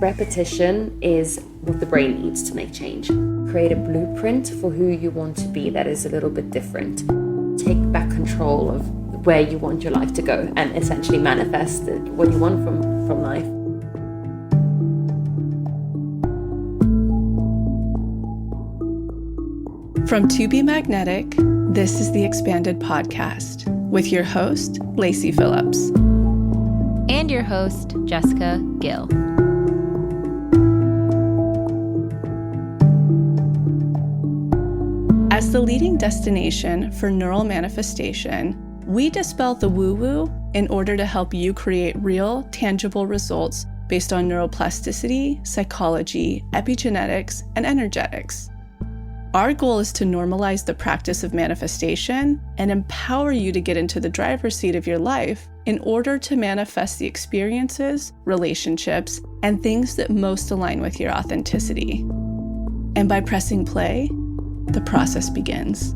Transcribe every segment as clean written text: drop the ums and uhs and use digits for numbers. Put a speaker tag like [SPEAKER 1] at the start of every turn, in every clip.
[SPEAKER 1] Repetition is what the brain needs to make change. Create a blueprint for who you want to be that is a little bit different. Take back control of where you want your life to go and essentially manifest what you want from life.
[SPEAKER 2] From To Be Magnetic, this is the Expanded Podcast with your host, Lacey Phillips.
[SPEAKER 3] And your host, Jessica Gill.
[SPEAKER 2] As the leading destination for neural manifestation, we dispel the woo-woo in order to help you create real, tangible results based on neuroplasticity, psychology, epigenetics, and energetics. Our goal is to normalize the practice of manifestation and empower you to get into the driver's seat of your life in order to manifest the experiences, relationships, and things that most align with your authenticity. And by pressing play, the process begins.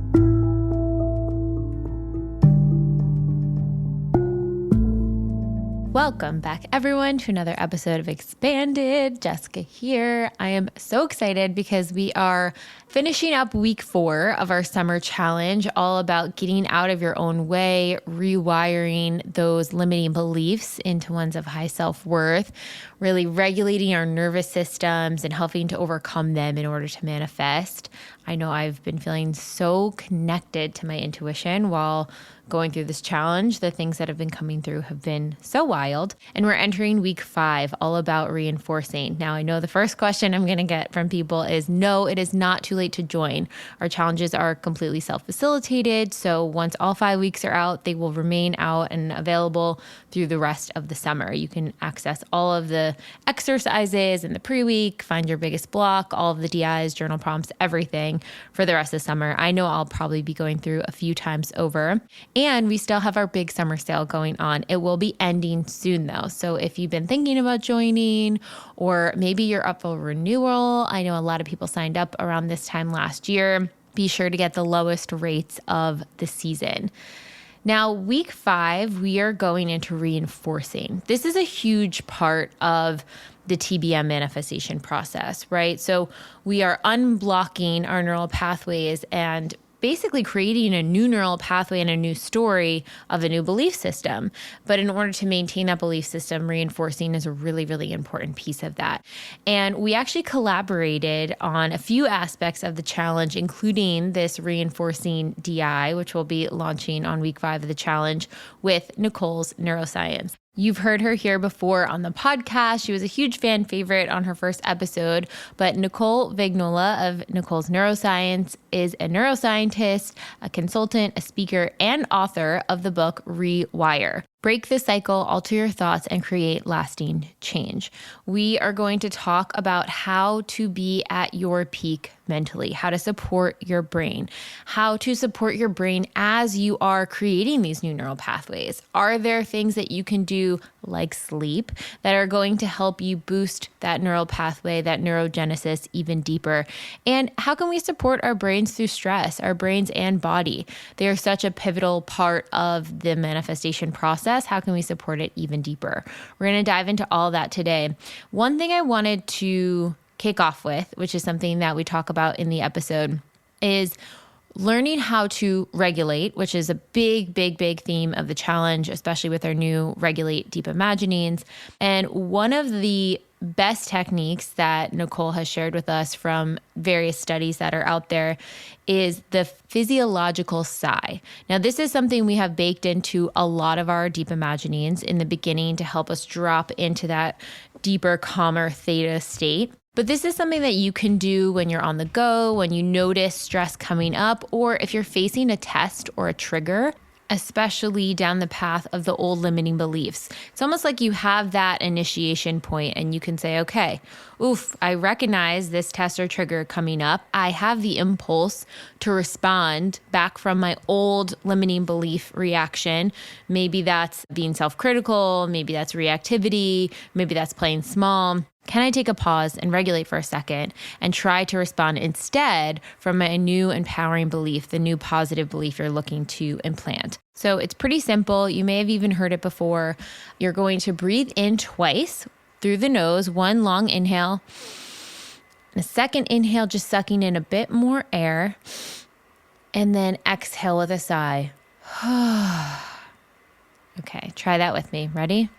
[SPEAKER 3] Welcome back, everyone, to another episode of Expanded. Jessica here. I am so excited because we are finishing up week 4 of our summer challenge, all about getting out of your own way, rewiring those limiting beliefs into ones of high self-worth, really regulating our nervous systems and helping to overcome them in order to manifest. I know I've been feeling so connected to my intuition while going through this challenge. The things that have been coming through have been so wild. And we're entering week 5, all about reinforcing. Now, I know the first question I'm going to get from people is, no, it is not too late to join. Our challenges are completely self-facilitated. So once all 5 weeks are out, they will remain out and available through the rest of the summer. You can access all of the exercises in the pre-week, find your biggest block, all of the DIs, journal prompts, everything for the rest of the summer. I know I'll probably be going through a few times over. And we still have our big summer sale going on. It will be ending soon though. So if you've been thinking about joining, or maybe you're up for renewal, I know a lot of people signed up around this time last year, be sure to get the lowest rates of the season. Now, week 5, we are going into reinforcing. This is a huge part of the TBM manifestation process, right? So we are unblocking our neural pathways and basically creating a new neural pathway and a new story of a new belief system. But in order to maintain that belief system, reinforcing is a really, really important piece of that. And we actually collaborated on a few aspects of the challenge, including this reinforcing DI, which will be launching on week 5 of the challenge with Nicole's Neuroscience. You've heard her here before on the podcast. She was a huge fan favorite on her first episode, but Nicole Vignola of Nicole's Neuroscience is a neuroscientist, a consultant, a speaker, and author of the book Rewire. Break the cycle, alter your thoughts, and create lasting change. We are going to talk about how to be at your peak mentally, how to support your brain, how to support your brain as you are creating these new neural pathways. Are there things that you can do, like sleep, that are going to help you boost that neural pathway, that neurogenesis even deeper? And how can we support our brains through stress, our brains and body? They are such a pivotal part of the manifestation process. How can we support it even deeper? We're going to dive into all that today. One thing I wanted to kick off with, which is something that we talk about in the episode, is learning how to regulate, which is a big, big, big theme of the challenge, especially with our new Regulate Deep Imaginings. And one of the best techniques that Nicole has shared with us from various studies that are out there is the physiological sigh. Now, this is something we have baked into a lot of our deep imaginings in the beginning to help us drop into that deeper, calmer theta state. But this is something that you can do when you're on the go, when you notice stress coming up, or if you're facing a test or a trigger, especially down the path of the old limiting beliefs. It's almost like you have that initiation point and you can say, okay, I recognize this test or trigger coming up. I have the impulse to respond back from my old limiting belief reaction. Maybe that's being self-critical. Maybe that's reactivity. Maybe that's playing small. Can I take a pause and regulate for a second and try to respond instead from a new empowering belief, the new positive belief you're looking to implant? So it's pretty simple. You may have even heard it before. You're going to breathe in twice through the nose, one long inhale. The second inhale, just sucking in a bit more air. And then exhale with a sigh. Okay, try that with me. Ready?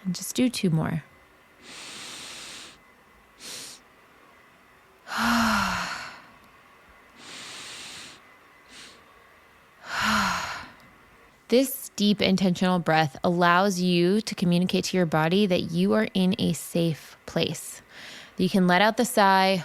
[SPEAKER 3] And just do 2 more. This deep intentional breath allows you to communicate to your body that you are in a safe place. You can let out the sigh,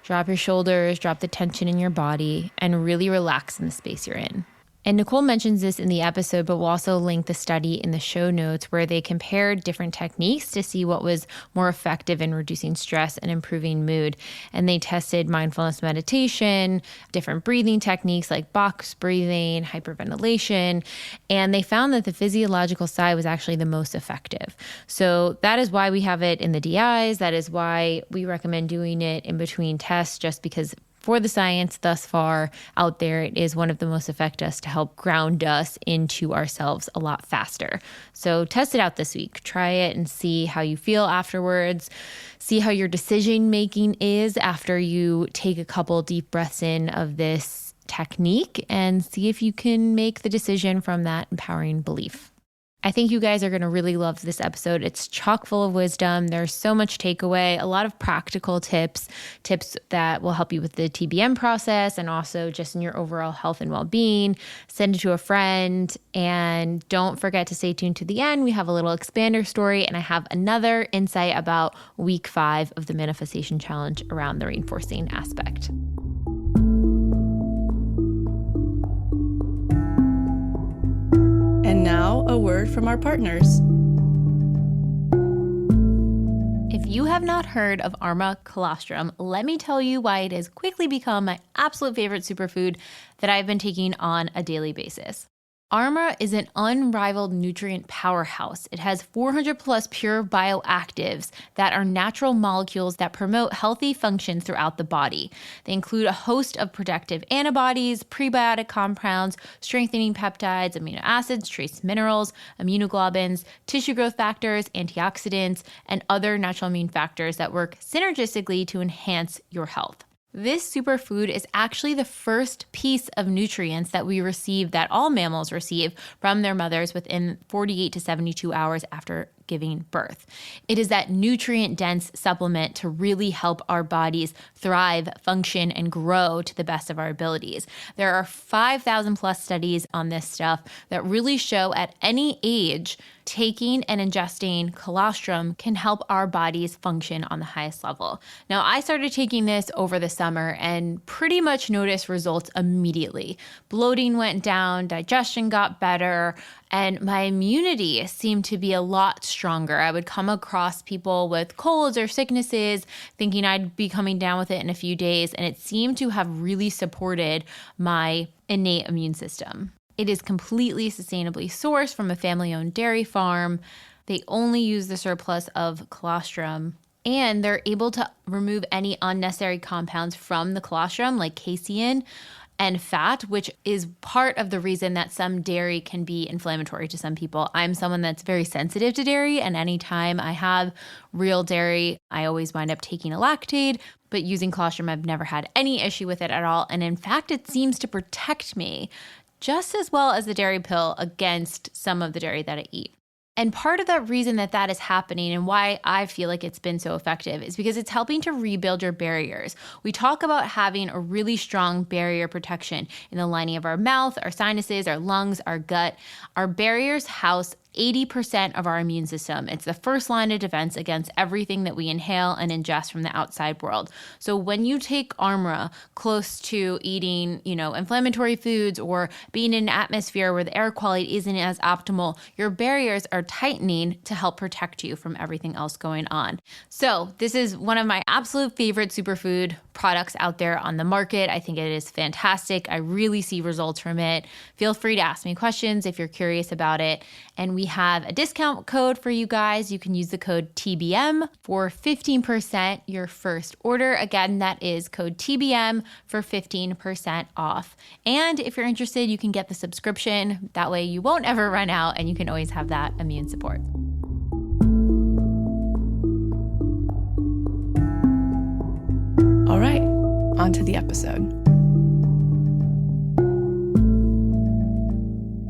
[SPEAKER 3] drop your shoulders, drop the tension in your body, and really relax in the space you're in. And Nicole mentions this in the episode, but we'll also link the study in the show notes where they compared different techniques to see what was more effective in reducing stress and improving mood. And they tested mindfulness meditation, different breathing techniques like box breathing, hyperventilation, and they found that the physiological sigh was actually the most effective. So that is why we have it in the DIs. That is why we recommend doing it in between tests, just because for the science thus far out there, it is one of the most effective to help ground us into ourselves a lot faster. So test it out this week. Try it and see how you feel afterwards. See how your decision making is after you take a couple deep breaths in of this technique, and see if you can make the decision from that empowering belief. I think you guys are going to really love this episode. It's chock full of wisdom. There's so much takeaway, a lot of practical tips that will help you with the TBM process and also just in your overall health and well-being. Send it to a friend, and don't forget to stay tuned to the end. We have a little expander story, and I have another insight about week 5 of the manifestation challenge around the reinforcing aspect.
[SPEAKER 2] And now, a word from our partners.
[SPEAKER 3] If you have not heard of Arma colostrum, let me tell you why it has quickly become my absolute favorite superfood that I've been taking on a daily basis. Arma is an unrivaled nutrient powerhouse. It has 400 plus pure bioactives that are natural molecules that promote healthy function throughout the body. They include a host of protective antibodies, prebiotic compounds, strengthening peptides, amino acids, trace minerals, immunoglobulins, tissue growth factors, antioxidants, and other natural immune factors that work synergistically to enhance your health. This superfood is actually the first piece of nutrients that we receive, that all mammals receive from their mothers within 48 to 72 hours after giving birth. It is that nutrient-dense supplement to really help our bodies thrive, function, and grow to the best of our abilities. There are 5,000 plus studies on this stuff that really show at any age, taking and ingesting colostrum can help our bodies function on the highest level. Now, I started taking this over the summer and pretty much noticed results immediately. Bloating went down, digestion got better, and my immunity seemed to be a lot stronger. I would come across people with colds or sicknesses thinking I'd be coming down with it in a few days, and it seemed to have really supported my innate immune system. It is completely sustainably sourced from a family-owned dairy farm. They only use the surplus of colostrum, and they're able to remove any unnecessary compounds from the colostrum, like casein and fat, which is part of the reason that some dairy can be inflammatory to some people. I'm someone that's very sensitive to dairy, and anytime I have real dairy, I always wind up taking a lactate. But using colostrum, I've never had any issue with it at all. And in fact, it seems to protect me just as well as the dairy pill against some of the dairy that I eat. And part of the reason that that is happening and why I feel like it's been so effective is because it's helping to rebuild your barriers. We talk about having a really strong barrier protection in the lining of our mouth, our sinuses, our lungs, our gut. Our barriers house 80% of our immune system. It's the first line of defense against everything that we inhale and ingest from the outside world. So when you take Armra close to eating, inflammatory foods or being in an atmosphere where the air quality isn't as optimal, your barriers are tightening to help protect you from everything else going on. So this is one of my absolute favorite superfood products out there on the market. I think it is fantastic. I really see results from it. Feel free to ask me questions if you're curious about it. And we have a discount code for you guys. You can use the code TBM for 15% your first order. Again, that is code TBM for 15% off. And if you're interested, you can get the subscription. That way you won't ever run out and you can always have that immune support.
[SPEAKER 2] All right, on to the episode.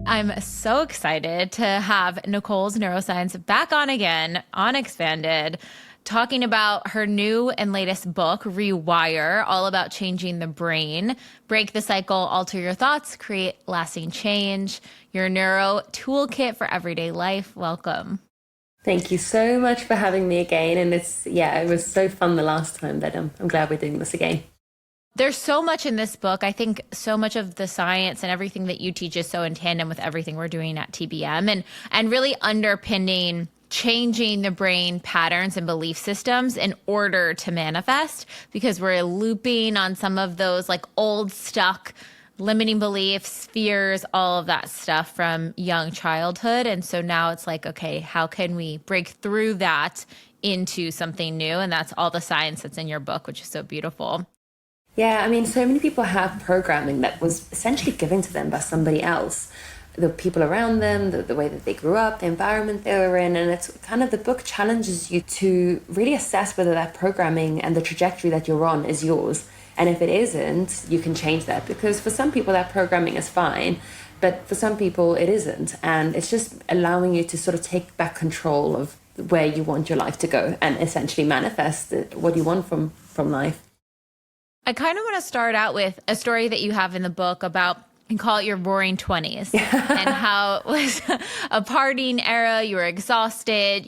[SPEAKER 3] I'm so excited to have Nicole's Neuroscience back on again on Expanded, talking about her new and latest book, Rewire, all about changing the brain. Break the cycle, alter your thoughts, create lasting change. Your neuro toolkit for everyday life. Welcome.
[SPEAKER 1] Thank you so much for having me again. And it was so fun the last time, but I'm glad we're doing this again.
[SPEAKER 3] There's so much in this book. I think so much of the science and everything that you teach is so in tandem with everything we're doing at TBM and really underpinning changing the brain patterns and belief systems in order to manifest, because we're looping on some of those like old stuck limiting beliefs, fears, all of that stuff from young childhood. And so now it's like, okay, how can we break through that into something new? And that's all the science that's in your book, which is so beautiful.
[SPEAKER 1] Yeah, I mean, so many people have programming that was essentially given to them by somebody else. The people around them, the way that they grew up, the environment they were in. And it's kind of, the book challenges you to really assess whether that programming and the trajectory that you're on is yours. And if it isn't, you can change that, because for some people that programming is fine, but for some people it isn't. And it's just allowing you to sort of take back control of where you want your life to go and essentially manifest what you want from life.
[SPEAKER 3] I kind of want to start out with a story that you have in the book about, you call it your roaring 20s, and how it was a partying era, you were exhausted,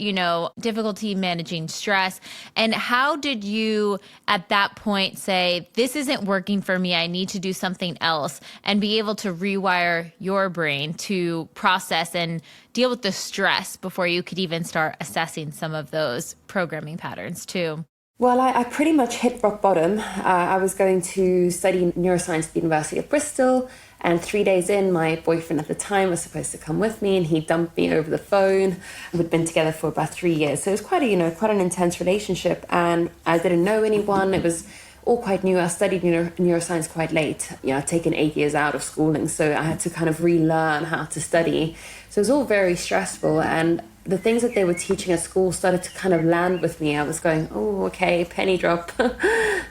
[SPEAKER 3] difficulty managing stress. And how did you at that point say, this isn't working for me, I need to do something else, and be able to rewire your brain to process and deal with the stress before you could even start assessing some of those programming patterns too?
[SPEAKER 1] Well, I pretty much hit rock bottom. I was going to study neuroscience at the University of Bristol, and 3 days in, my boyfriend at the time was supposed to come with me, and he dumped me over the phone. We'd been together for about 3 years, so it was quite an intense relationship, and I didn't know anyone. It was all quite new. I studied neuroscience quite late. I'd taken 8 years out of schooling, so I had to kind of relearn how to study. So it was all very stressful, and the things that they were teaching at school started to kind of land with me. I was going, oh, okay, penny drop.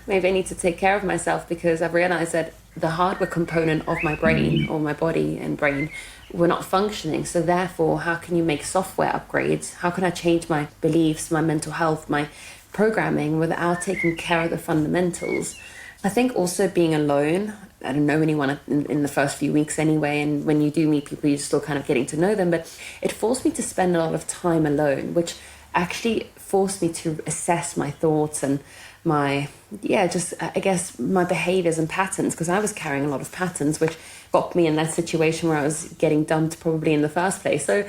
[SPEAKER 1] Maybe I need to take care of myself, because I've realized that the hardware component of my brain, or my body and brain, were not functioning. So therefore, how can you make software upgrades? How can I change my beliefs, my mental health, my programming without taking care of the fundamentals? I think also being alone, I don't know anyone in the first few weeks anyway, and when you do meet people, you're still kind of getting to know them, but it forced me to spend a lot of time alone, which actually forced me to assess my thoughts and my behaviors and patterns, because I was carrying a lot of patterns, which got me in that situation where I was getting dumped probably in the first place. So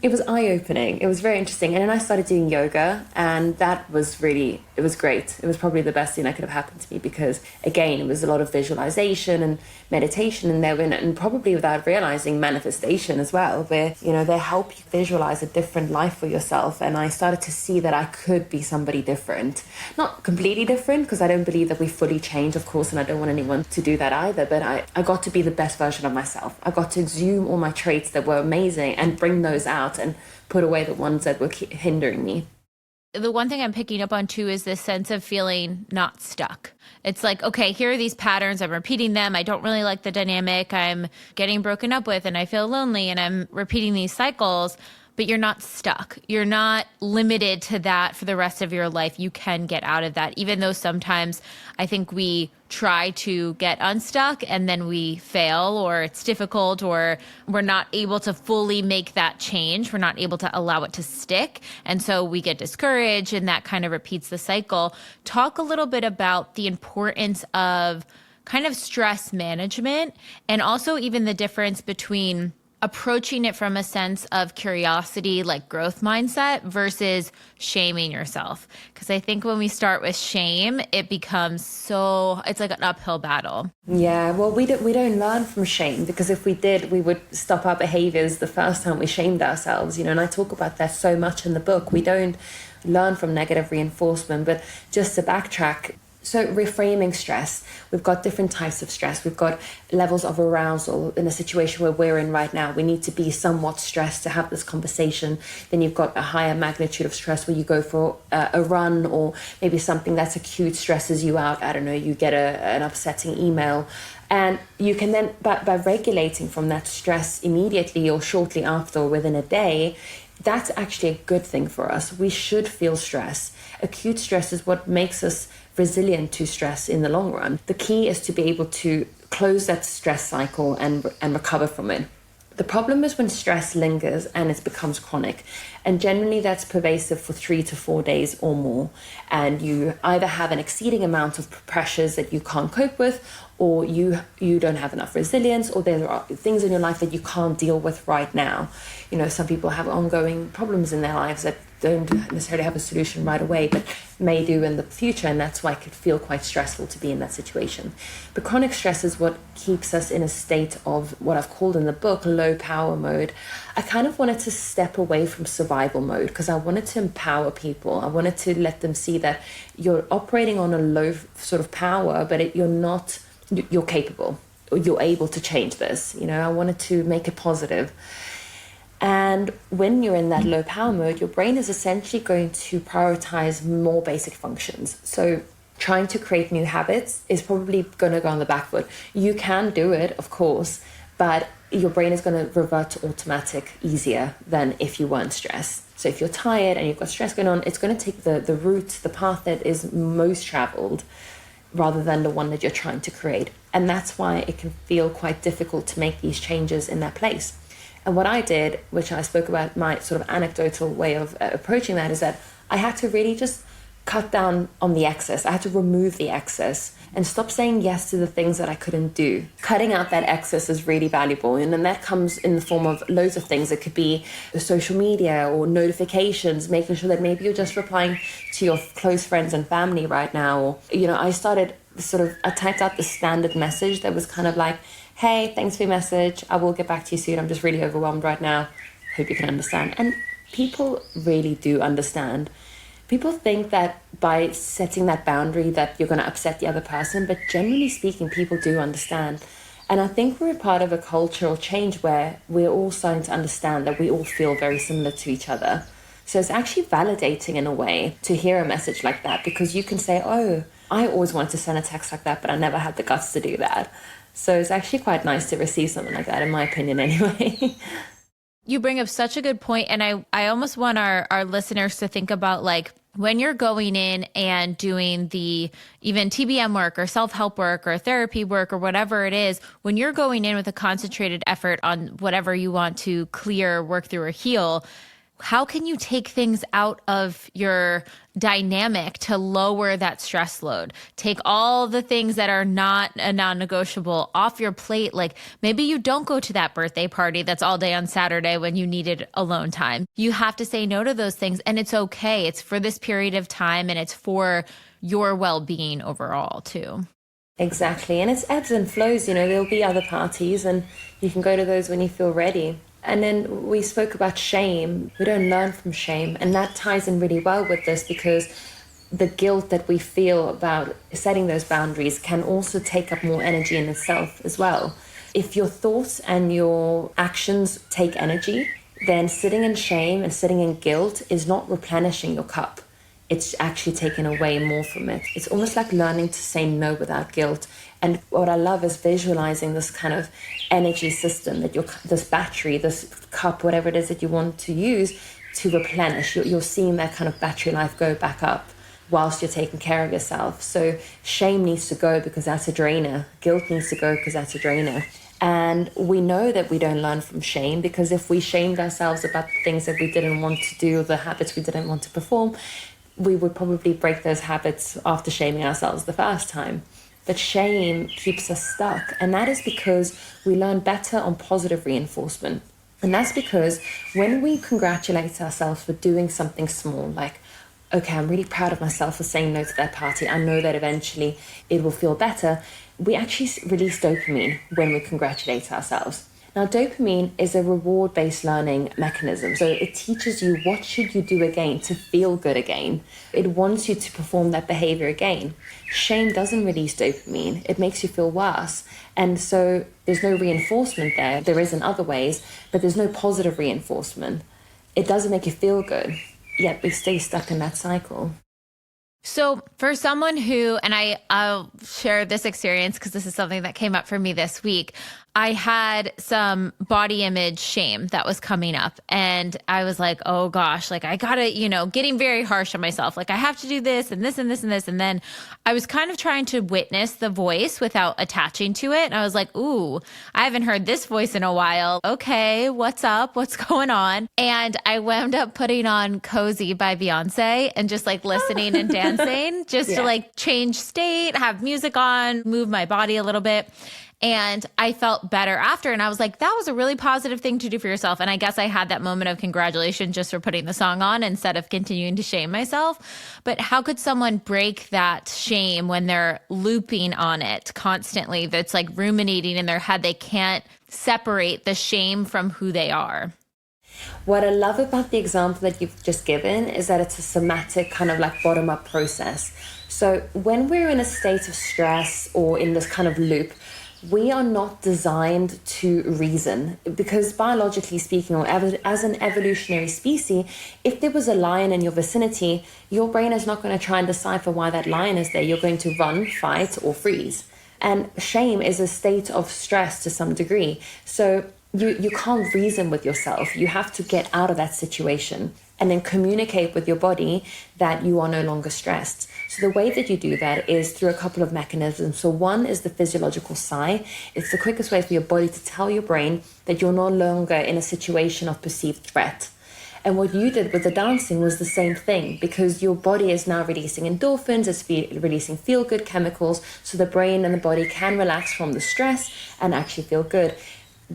[SPEAKER 1] it was eye-opening. It was very interesting. And then I started doing yoga, and that was really, it was great. It was probably the best thing that could have happened to me, because again, it was a lot of visualization and meditation in there, and probably without realizing manifestation as well, where, they help you visualize a different life for yourself. And I started to see that I could be somebody different, not completely different, because I don't believe that we fully change, of course, and I don't want anyone to do that either. But I got to be the best version of myself. I got to exhume all my traits that were amazing and bring those out and put away the ones that were hindering me.
[SPEAKER 3] The one thing I'm picking up on too is this sense of feeling not stuck. It's like, okay, here are these patterns. I'm repeating them. I don't really like the dynamic I'm getting broken up with, and I feel lonely, and I'm repeating these cycles. But you're not stuck. You're not limited to that for the rest of your life. You can get out of that, even though sometimes I think we try to get unstuck and then we fail, or it's difficult, or we're not able to fully make that change. We're not able to allow it to stick. And so we get discouraged, and that kind of repeats the cycle. Talk a little bit about the importance of kind of stress management, and also even the difference between approaching it from a sense of curiosity, like growth mindset, versus shaming yourself. Because I think when we start with shame, it becomes it's like an uphill battle.
[SPEAKER 1] Yeah, well, we don't learn from shame, because if we did, we would stop our behaviors the first time we shamed ourselves, and I talk about that so much in the book. We don't learn from negative reinforcement. But just to backtrack, so reframing stress, we've got different types of stress. We've got levels of arousal in a situation where we're in right now. We need to be somewhat stressed to have this conversation. Then you've got a higher magnitude of stress where you go for a run, or maybe something that's acute stresses you out. I don't know, you get an upsetting email. And you can then, by regulating from that stress immediately or shortly after or within a day, that's actually a good thing for us. We should feel stress. Acute stress is what makes us resilient to stress in the long run. The key is to be able to close that stress cycle and recover from it. The problem is when stress lingers and it becomes chronic. And generally that's pervasive for 3 to 4 days or more. And you either have an exceeding amount of pressures that you can't cope with, or you don't have enough resilience, or there are things in your life that you can't deal with right now. Some people have ongoing problems in their lives that don't necessarily have a solution right away, but may do in the future, and that's why it could feel quite stressful to be in that situation. But chronic stress is what keeps us in a state of what I've called in the book low power mode. I kind of wanted to step away from survival mode because I wanted to empower people. I wanted to let them see that you're operating on a low sort of power, but you're capable, or you're able to change this. I wanted to make it positive. And when you're in that low power mode, your brain is essentially going to prioritize more basic functions. So trying to create new habits is probably going to go on the back foot. You can do it, of course, but your brain is going to revert to automatic easier than if you weren't stressed. So if you're tired and you've got stress going on, it's going to take the route, the path that is most traveled, rather than the one that you're trying to create. And that's why it can feel quite difficult to make these changes in that place. And what I did, which I spoke about, my sort of anecdotal way of approaching that, is that I had to really just cut down on the excess. I had to remove the excess and stop saying yes to the things that I couldn't do. Cutting out that excess is really valuable. And then that comes in the form of loads of things. It could be social media or notifications, making sure that maybe you're just replying to your close friends and family right now. Or, I typed out the standard message that was kind of like, hey, thanks for your message. I will get back to you soon. I'm just really overwhelmed right now. Hope you can understand. And people really do understand. People think that by setting that boundary that you're going to upset the other person, but generally speaking, people do understand. And I think we're a part of a cultural change where we're all starting to understand that we all feel very similar to each other. So it's actually validating in a way to hear a message like that, because you can say, oh, I always wanted to send a text like that, but I never had the guts to do that. So it's actually quite nice to receive something like that, in my opinion, anyway.
[SPEAKER 3] You bring up such a good point, and I almost want our listeners to think about, like, when you're going in and doing the even TBM work or self-help work or therapy work or whatever it is, when you're going in with a concentrated effort on whatever you want to clear, work through, or heal, how can you take things out of your dynamic to lower that stress load? Take all the things that are not a non-negotiable off your plate. Like maybe you don't go to that birthday party that's all day on Saturday when you needed alone time. You have to say no to those things, and it's okay. It's for this period of time, and it's for your well-being overall too.
[SPEAKER 1] Exactly. And it's ebbs and flows. There'll be other parties, and you can go to those when you feel ready. And then we spoke about shame. We don't learn from shame. And that ties in really well with this, because the guilt that we feel about setting those boundaries can also take up more energy in itself as well. If your thoughts and your actions take energy, then sitting in shame and sitting in guilt is not replenishing your cup. It's actually taking away more from it. It's almost like learning to say no without guilt. And what I love is visualizing this kind of energy system, that this battery, this cup, whatever it is that you want to use to replenish. You're seeing that kind of battery life go back up whilst you're taking care of yourself. So shame needs to go because that's a drainer. Guilt needs to go because that's a drainer. And we know that we don't learn from shame, because if we shamed ourselves about the things that we didn't want to do, the habits we didn't want to perform, we would probably break those habits after shaming ourselves the first time. But shame keeps us stuck. And that is because we learn better on positive reinforcement. And that's because when we congratulate ourselves for doing something small, like, okay, I'm really proud of myself for saying no to that party, I know that eventually it will feel better, we actually release dopamine when we congratulate ourselves. Now, dopamine is a reward-based learning mechanism. So it teaches you what should you do again to feel good again. It wants you to perform that behavior again. Shame doesn't release dopamine. It makes you feel worse. And so there's no reinforcement there. There is in other ways, but there's no positive reinforcement. It doesn't make you feel good, yet we stay stuck in that cycle.
[SPEAKER 3] So for someone who, and I'll share this experience because this is something that came up for me this week. I had some body image shame that was coming up, and I was like, oh gosh, like I gotta, getting very harsh on myself. Like I have to do this and this and this and this. And then I was kind of trying to witness the voice without attaching to it. And I was like, ooh, I haven't heard this voice in a while. Okay, what's up? What's going on? And I wound up putting on Cozy by Beyonce and just like listening and dancing just to like change state, have music on, move my body a little bit. And I felt better after. And I was like, that was a really positive thing to do for yourself. And I guess I had that moment of congratulations just for putting the song on instead of continuing to shame myself. But how could someone break that shame when they're looping on it constantly? That's like ruminating in their head. They can't separate the shame from who they are.
[SPEAKER 1] What I love about the example that you've just given is that it's a somatic kind of like bottom-up process. So when we're in a state of stress or in this kind of loop, we are not designed to reason, because biologically speaking, or as an evolutionary species, if there was a lion in your vicinity, your brain is not going to try and decipher why that lion is there. You're going to run, fight, or freeze. And shame is a state of stress to some degree. So you can't reason with yourself. You have to get out of that situation and then communicate with your body that you are no longer stressed. So the way that you do that is through a couple of mechanisms. So one is the physiological sigh. It's the quickest way for your body to tell your brain that you're no longer in a situation of perceived threat. And what you did with the dancing was the same thing, because your body is now releasing endorphins, it's releasing feel-good chemicals, so the brain and the body can relax from the stress and actually feel good.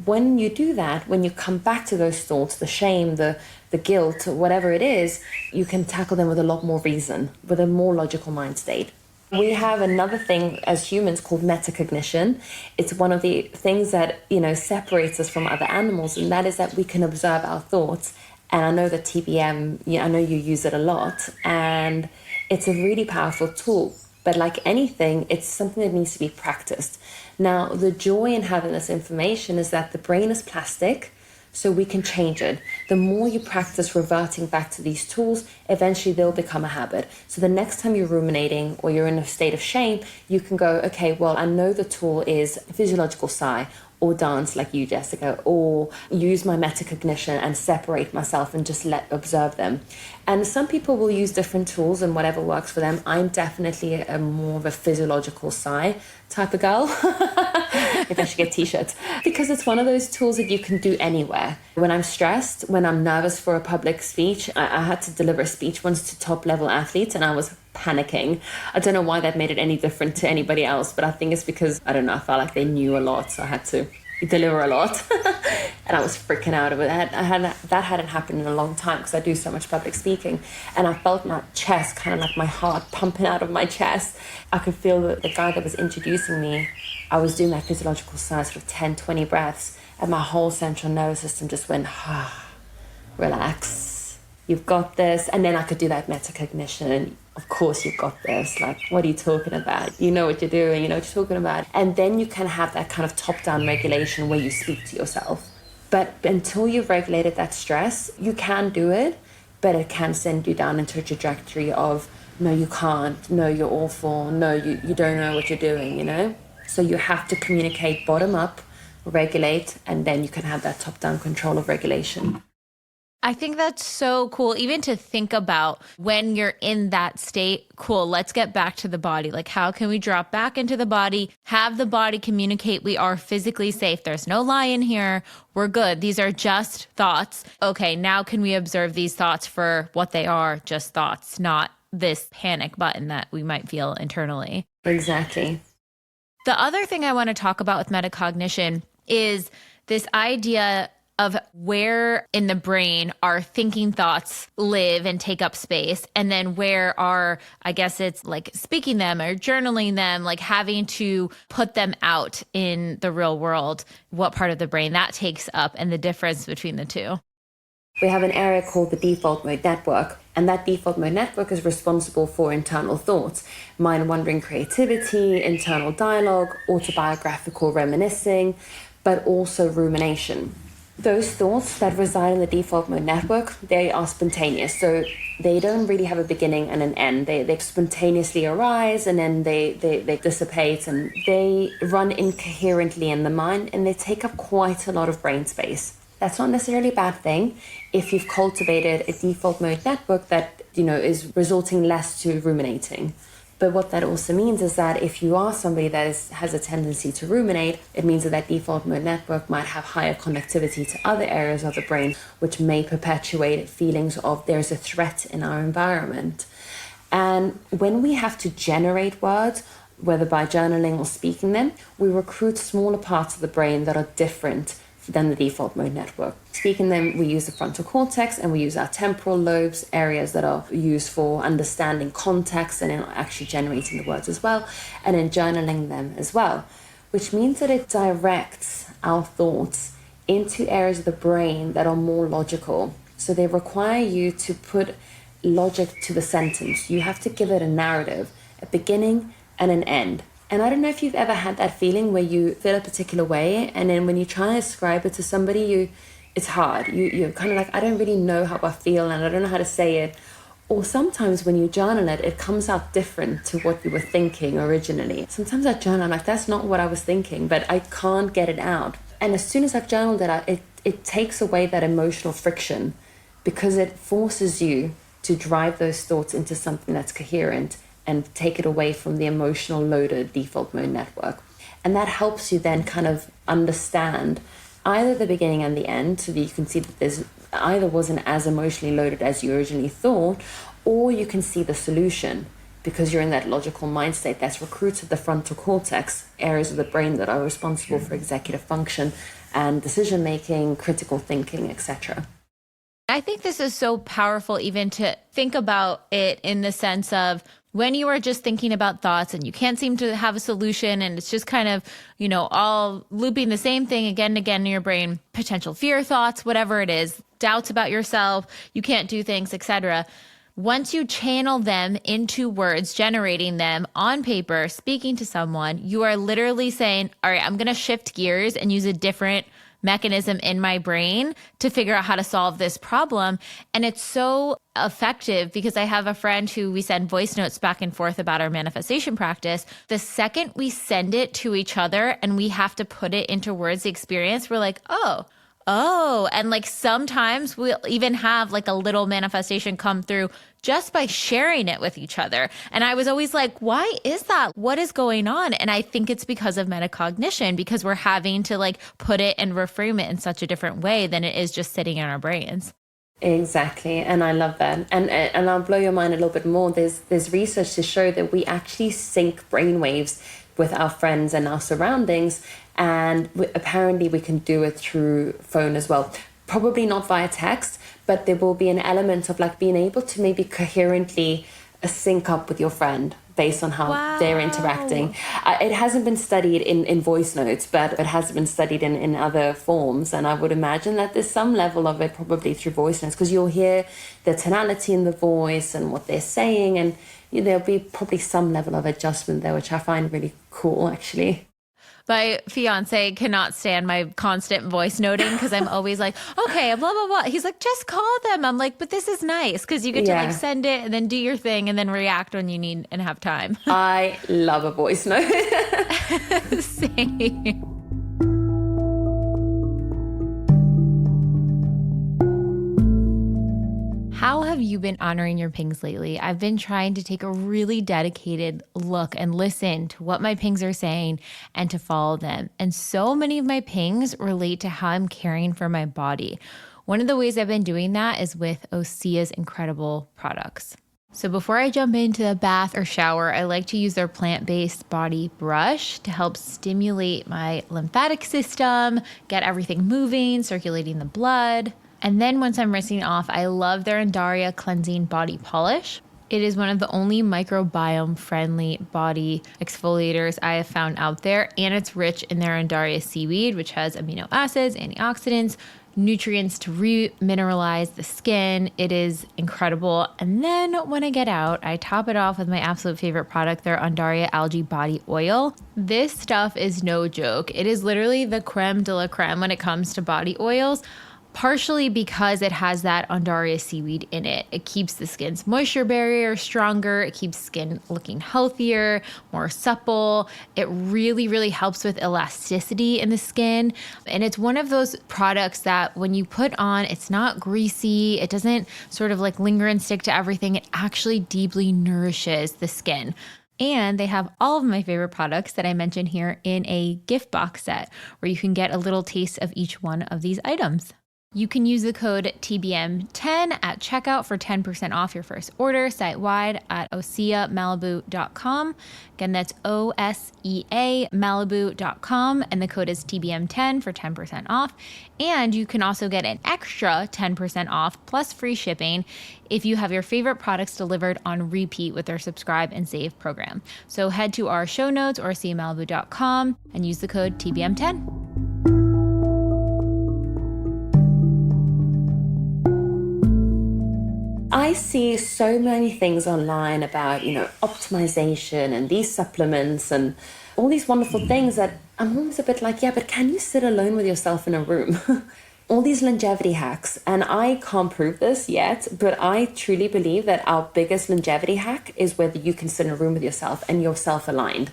[SPEAKER 1] When you do that, when you come back to those thoughts, the shame, the guilt, whatever it is, you can tackle them with a lot more reason, with a more logical mind state. We have another thing as humans called metacognition. It's one of the things that, separates us from other animals, and that is that we can observe our thoughts. And I know that TBM, I know you use it a lot, and it's a really powerful tool. But like anything, it's something that needs to be practiced. Now, the joy in having this information is that the brain is plastic, so we can change it. The more you practice reverting back to these tools, eventually they'll become a habit. So the next time you're ruminating or you're in a state of shame, you can go, okay, well, I know the tool is physiological sigh, or dance like you, Jessica, or use my metacognition and separate myself and just observe them. And some people will use different tools and whatever works for them. I'm definitely a more of a physiological sigh type of girl. Maybe I should get t-shirts. Because it's one of those tools that you can do anywhere. When I'm stressed, when I'm nervous for a public speech, I had to deliver a speech once to top level athletes and I was panicking. I don't know why that made it any different to anybody else, but I think it's because, I don't know, I felt like they knew a lot, so I had to deliver a lot. And I was freaking out over that. That hadn't happened in a long time because I do so much public speaking. And I felt my chest, kind of like my heart pumping out of my chest. I could feel that the guy that was introducing me, I was doing that physiological sigh, sort of 10, 20 breaths, and my whole central nervous system just went, relax, you've got this. And then I could do that metacognition. Of course you've got this. Like, what are you talking about? You know what you're doing, you know what you're talking about. And then you can have that kind of top-down regulation where you speak to yourself. But until you've regulated that stress, you can do it, but it can send you down into a trajectory of, no, you can't, no, you're awful, no, you don't know what you're doing, So you have to communicate bottom up, regulate, and then you can have that top-down control of regulation.
[SPEAKER 3] I think that's so cool, even to think about when you're in that state. Cool, let's get back to the body. Like, how can we drop back into the body, have the body communicate we are physically safe? There's no lion here. We're good. These are just thoughts. Okay, now can we observe these thoughts for what they are, just thoughts, not this panic button that we might feel internally?
[SPEAKER 1] Exactly.
[SPEAKER 3] The other thing I want to talk about with metacognition is this idea of where in the brain our thinking thoughts live and take up space, and then where our, I guess it's like speaking them or journaling them, like having to put them out in the real world, what part of the brain that takes up and the difference between the two.
[SPEAKER 1] We have an area called the default mode network, and that default mode network is responsible for internal thoughts, mind-wandering creativity, internal dialogue, autobiographical reminiscing, but also rumination. Those thoughts that reside in the default mode network, they are spontaneous. So they don't really have a beginning and an end. They spontaneously arise and then they dissipate, and they run incoherently in the mind, and they take up quite a lot of brain space. That's not necessarily a bad thing if you've cultivated a default mode network that, is resulting less to ruminating. But what that also means is that if you are somebody that has a tendency to ruminate, it means that that default mode network might have higher connectivity to other areas of the brain, which may perpetuate feelings of there's a threat in our environment. And when we have to generate words, whether by journaling or speaking them, we recruit smaller parts of the brain that are different than the default mode network. Speaking them, we use the frontal cortex and we use our temporal lobes, areas that are used for understanding context and in actually generating the words as well, and in journaling them as well, which means that it directs our thoughts into areas of the brain that are more logical. So they require you to put logic to the sentence. You have to give it a narrative, a beginning and an end. And I don't know if you've ever had that feeling where you feel a particular way, and then when you try to describe it to somebody, it's hard. You're kind of like, I don't really know how I feel and I don't know how to say it. Or sometimes when you journal it, it comes out different to what you were thinking originally. Sometimes I journal, I'm like, that's not what I was thinking, but I can't get it out. And as soon as I've journaled it out, it takes away that emotional friction, because it forces you to drive those thoughts into something that's coherent and take it away from the emotional loaded default mode network. And that helps you then kind of understand either the beginning and the end, so that you can see that there's either wasn't as emotionally loaded as you originally thought, or you can see the solution because you're in that logical mind state that's recruited the frontal cortex, areas of the brain that are responsible for executive function and decision making, critical thinking, etc.
[SPEAKER 3] I think this is so powerful even to think about it in the sense of when you are just thinking about thoughts and you can't seem to have a solution and it's just kind of, all looping the same thing again and again in your brain, potential fear thoughts, whatever it is, doubts about yourself, you can't do things, etc. Once you channel them into words, generating them on paper, speaking to someone, you are literally saying, all right, I'm going to shift gears and use a different mechanism in my brain to figure out how to solve this problem. And it's so effective because I have a friend who we send voice notes back and forth about our manifestation practice. The second we send it to each other and we have to put it into words, the experience, we're like, oh, and like sometimes we'll even have like a little manifestation come through just by sharing it with each other. And I was always like, why is that? What is going on? And I think it's because of metacognition, because we're having to like put it and reframe it in such a different way than it is just sitting in our brains.
[SPEAKER 1] Exactly. And I love that. And I'll blow your mind a little bit more. There's research to show that we actually sync brainwaves with our friends and our surroundings. And apparently we can do it through phone as well. Probably not via text, but there will be an element of like being able to maybe coherently sync up with your friend based on how they're interacting. It hasn't been studied in voice notes, but it has been studied in other forms. And I would imagine that there's some level of it probably through voice notes, because you'll hear the tonality in the voice and what they're saying. And there'll be probably some level of adjustment there, which I find really cool, actually.
[SPEAKER 3] My fiance cannot stand my constant voice noting because I'm always like, okay, blah, blah, blah. He's like, just call them. I'm like, but this is nice because you get to like send it and then do your thing and then react when you need and have time.
[SPEAKER 1] I love a voice note.
[SPEAKER 3] Same. How have you been honoring your pings lately? I've been trying to take a really dedicated look and listen to what my pings are saying and to follow them. And so many of my pings relate to how I'm caring for my body. One of the ways I've been doing that is with Osea's incredible products. So before I jump into the bath or shower, I like to use their plant-based body brush to help stimulate my lymphatic system, get everything moving, circulating the blood. And then once I'm rinsing off, I love their Undaria cleansing body polish. It is one of the only microbiome-friendly body exfoliators I have found out there, and it's rich in their Undaria seaweed, which has amino acids, antioxidants, nutrients to remineralize the skin. It is incredible. And then when I get out, I top it off with my absolute favorite product, their Undaria algae body oil. This stuff is no joke. It is literally the creme de la creme when it comes to body oils, partially because it has that Undaria seaweed in it. It keeps the skin's moisture barrier stronger. It keeps skin looking healthier, more supple. It really, really helps with elasticity in the skin. And it's one of those products that when you put on, it's not greasy. It doesn't sort of like linger and stick to everything. It actually deeply nourishes the skin. And they have all of my favorite products that I mentioned here in a gift box set where you can get a little taste of each one of these items. You can use the code TBM10 at checkout for 10% off your first order site-wide at oseamalibu.com. Again, that's OSEA Malibu.com, and the code is TBM10 for 10% off. And you can also get an extra 10% off plus free shipping if you have your favorite products delivered on repeat with their Subscribe and Save program. So head to our show notes or oseamalibu.com and use the code TBM10.
[SPEAKER 1] I see so many things online about, optimization and these supplements and all these wonderful things that I'm always a bit like, yeah, but can you sit alone with yourself in a room? All these longevity hacks, and I can't prove this yet, but I truly believe that our biggest longevity hack is whether you can sit in a room with yourself and you're self-aligned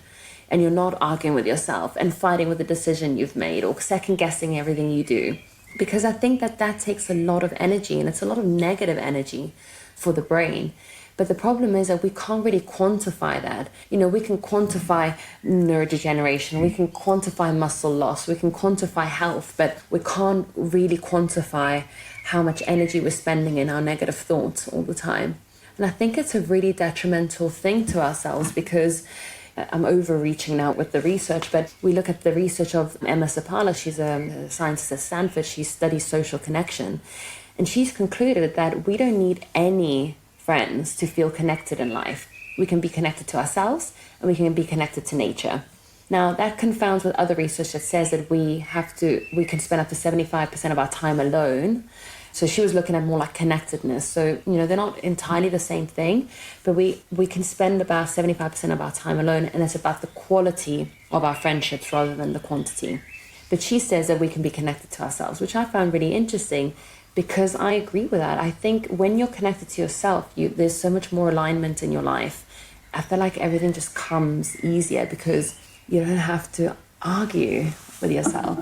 [SPEAKER 1] and you're not arguing with yourself and fighting with the decision you've made or second-guessing everything you do. Because I think that takes a lot of energy, and it's a lot of negative energy for the brain. But the problem is that we can't really quantify that. We can quantify neurodegeneration, we can quantify muscle loss, we can quantify health, but we can't really quantify how much energy we're spending in our negative thoughts all the time. And I think it's a really detrimental thing to ourselves, because I'm overreaching now with the research, but we look at the research of Emma Sapala. She's a scientist at Stanford. She studies social connection. And she's concluded that we don't need any friends to feel connected in life. We can be connected to ourselves and we can be connected to nature. Now, that confounds with other research that says that we can spend up to 75% of our time alone. So she was looking at more like connectedness. So, they're not entirely the same thing, but we can spend about 75% of our time alone, and it's about the quality of our friendships rather than the quantity. But she says that we can be connected to ourselves, which I found really interesting, because I agree with that. I think when you're connected to yourself, there's so much more alignment in your life. I feel like everything just comes easier because you don't have to argue with yourself.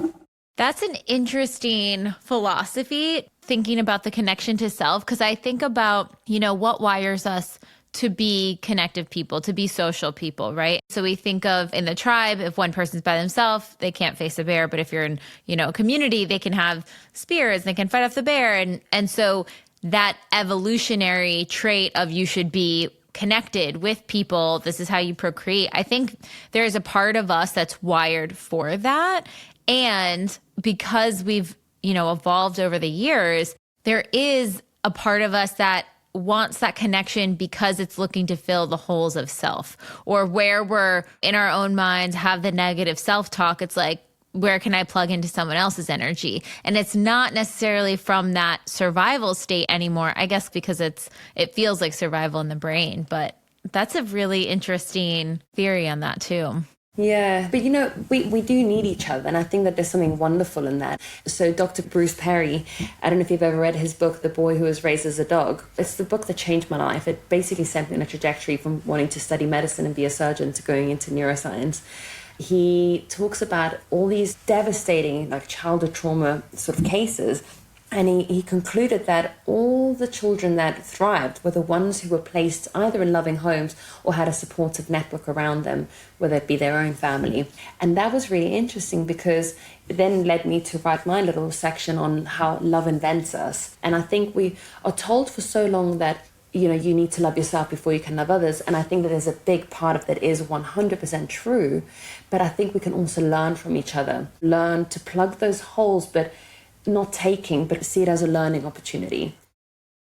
[SPEAKER 3] That's an interesting philosophy, thinking about the connection to self, because I think about, what wires us to be connective people, to be social people, right? So we think of in the tribe, if one person's by themselves, they can't face a bear. But if you're in, a community, they can have spears, they can fight off the bear. And so that evolutionary trait of you should be connected with people, this is how you procreate. I think there's a part of us that's wired for that. And because we've, evolved over the years, there is a part of us that wants that connection because it's looking to fill the holes of self, or where we're in our own minds have the negative self-talk. It's like, where can I plug into someone else's energy? And it's not necessarily from that survival state anymore, I guess, because it feels like survival in the brain. But that's a really interesting theory on that too.
[SPEAKER 1] Yeah, but we do need each other, and I think that there's something wonderful in that. So Dr. Bruce Perry, I don't know if you've ever read his book, The Boy Who Was Raised as a Dog. It's the book that changed my life. It basically sent me on a trajectory from wanting to study medicine and be a surgeon to going into neuroscience. He talks about all these devastating, like childhood trauma sort of cases. And he concluded that all the children that thrived were the ones who were placed either in loving homes or had a supportive network around them, whether it be their own family. And that was really interesting, because it then led me to write my little section on how love invents us. And I think we are told for so long that you need to love yourself before you can love others. And I think that there's a big part of that is 100% true. But I think we can also learn from each other, learn to plug those holes, but not taking, but see it as a learning opportunity.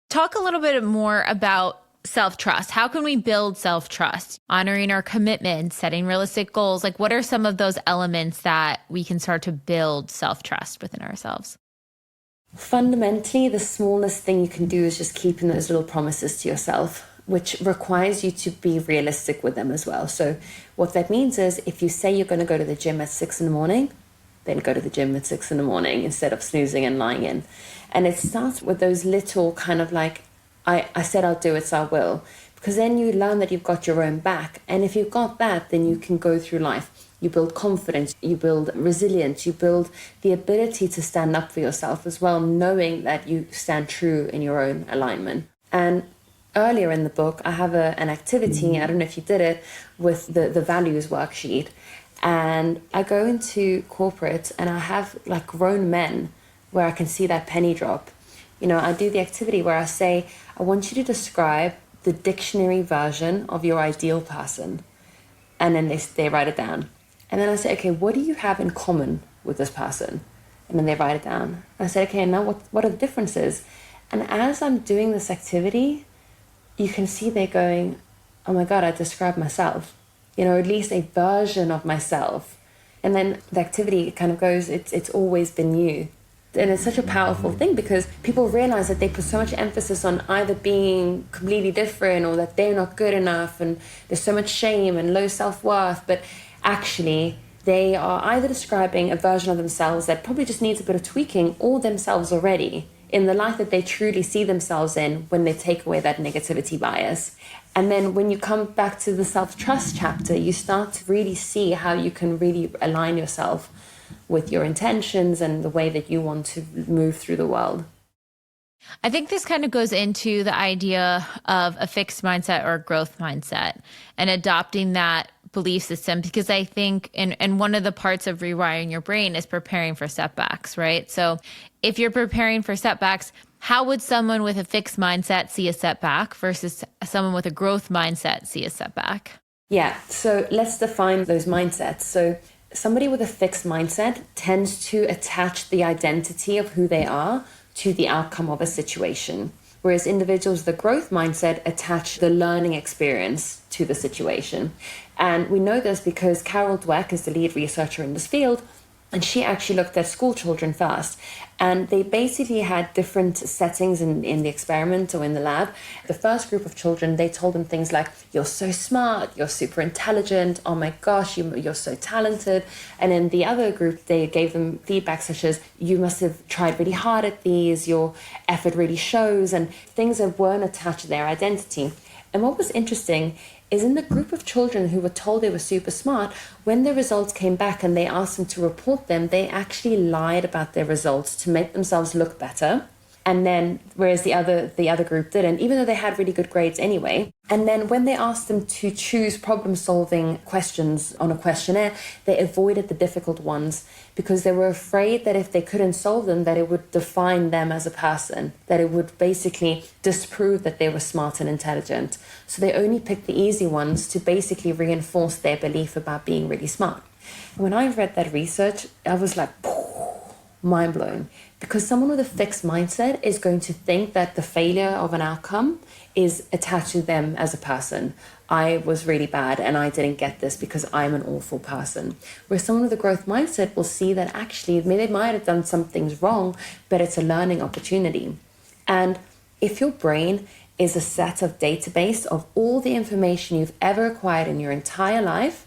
[SPEAKER 3] Talk a little bit more about self-trust. How can we build self-trust? Honoring our commitments, setting realistic goals. Like, what are some of those elements that we can start to build self-trust within ourselves?
[SPEAKER 1] Fundamentally, the smallest thing you can do is just keeping those little promises to yourself, which requires you to be realistic with them as well. So what that means is if you say you're going to go to the gym at 6 a.m, then go to the gym at 6 a.m. instead of snoozing and lying in. And it starts with those little kind of like, I said I'll do it, so I will. Because then you learn that you've got your own back. And if you've got that, then you can go through life. You build confidence, you build resilience, you build the ability to stand up for yourself as well, knowing that you stand true in your own alignment. And earlier in the book, I have an activity, I don't know if you did it, with the values worksheet. And I go into corporate and I have like grown men where I can see that penny drop. I do the activity where I say, I want you to describe the dictionary version of your ideal person. And then they write it down. And then I say, okay, what do you have in common with this person? And then they write it down. And I say, okay, now what are the differences? And as I'm doing this activity, you can see they're going, oh my God, I describe myself. At least a version of myself. And then the activity kind of goes, it's always been you. And it's such a powerful thing because people realize that they put so much emphasis on either being completely different or that they're not good enough, and there's so much shame and low self-worth. But actually, they are either describing a version of themselves that probably just needs a bit of tweaking, or themselves already in the light that they truly see themselves in when they take away that negativity bias. And then when you come back to the self-trust chapter, you start to really see how you can really align yourself with your intentions and the way that you want to move through the world.
[SPEAKER 3] I think this kind of goes into the idea of a fixed mindset or a growth mindset and adopting that belief system, because I think, and one of the parts of rewiring your brain is preparing for setbacks, right? So if you're preparing for setbacks, how would someone with a fixed mindset see a setback versus someone with a growth mindset see a setback?
[SPEAKER 1] Yeah, so let's define those mindsets. So somebody with a fixed mindset tends to attach the identity of who they are to the outcome of a situation, whereas individuals with a growth mindset attach the learning experience to the situation. And we know this because Carol Dweck is the lead researcher in this field, and she actually looked at school children first. And they basically had different settings in the experiment or in the lab. The first group of children, they told them things like, you're so smart, you're super intelligent, oh my gosh, you're so talented. And in the other group, they gave them feedback such as, you must have tried really hard at these, your effort really shows, and things that weren't attached to their identity. And what was interesting is in the group of children who were told they were super smart, when the results came back and they asked them to report them, they actually lied about their results to make themselves look better. And then, whereas the other group didn't, even though they had really good grades anyway. And then when they asked them to choose problem-solving questions on a questionnaire, they avoided the difficult ones because they were afraid that if they couldn't solve them, that it would define them as a person, that it would basically disprove that they were smart and intelligent. So they only picked the easy ones to basically reinforce their belief about being really smart. When I read that research, I was like, mind blown. Because someone with a fixed mindset is going to think that the failure of an outcome is attached to them as a person. I was really bad and I didn't get this because I'm an awful person. Whereas someone with a growth mindset will see that actually maybe they might have done some things wrong, but it's a learning opportunity. And if your brain is a set of database of all the information you've ever acquired in your entire life,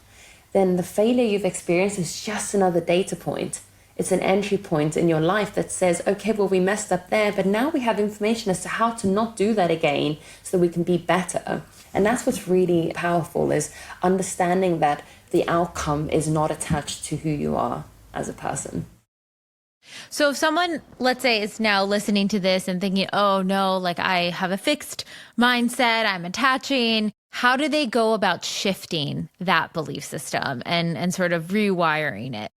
[SPEAKER 1] then the failure you've experienced is just another data point. It's an entry point in your life that says, okay, well, we messed up there, but now we have information as to how to not do that again so that we can be better. And that's what's really powerful, is understanding that the outcome is not attached to who you are as a person.
[SPEAKER 3] So if someone, let's say, is now listening to this and thinking, oh no, like I have a fixed mindset, I'm attaching, how do they go about shifting that belief system and sort of rewiring it?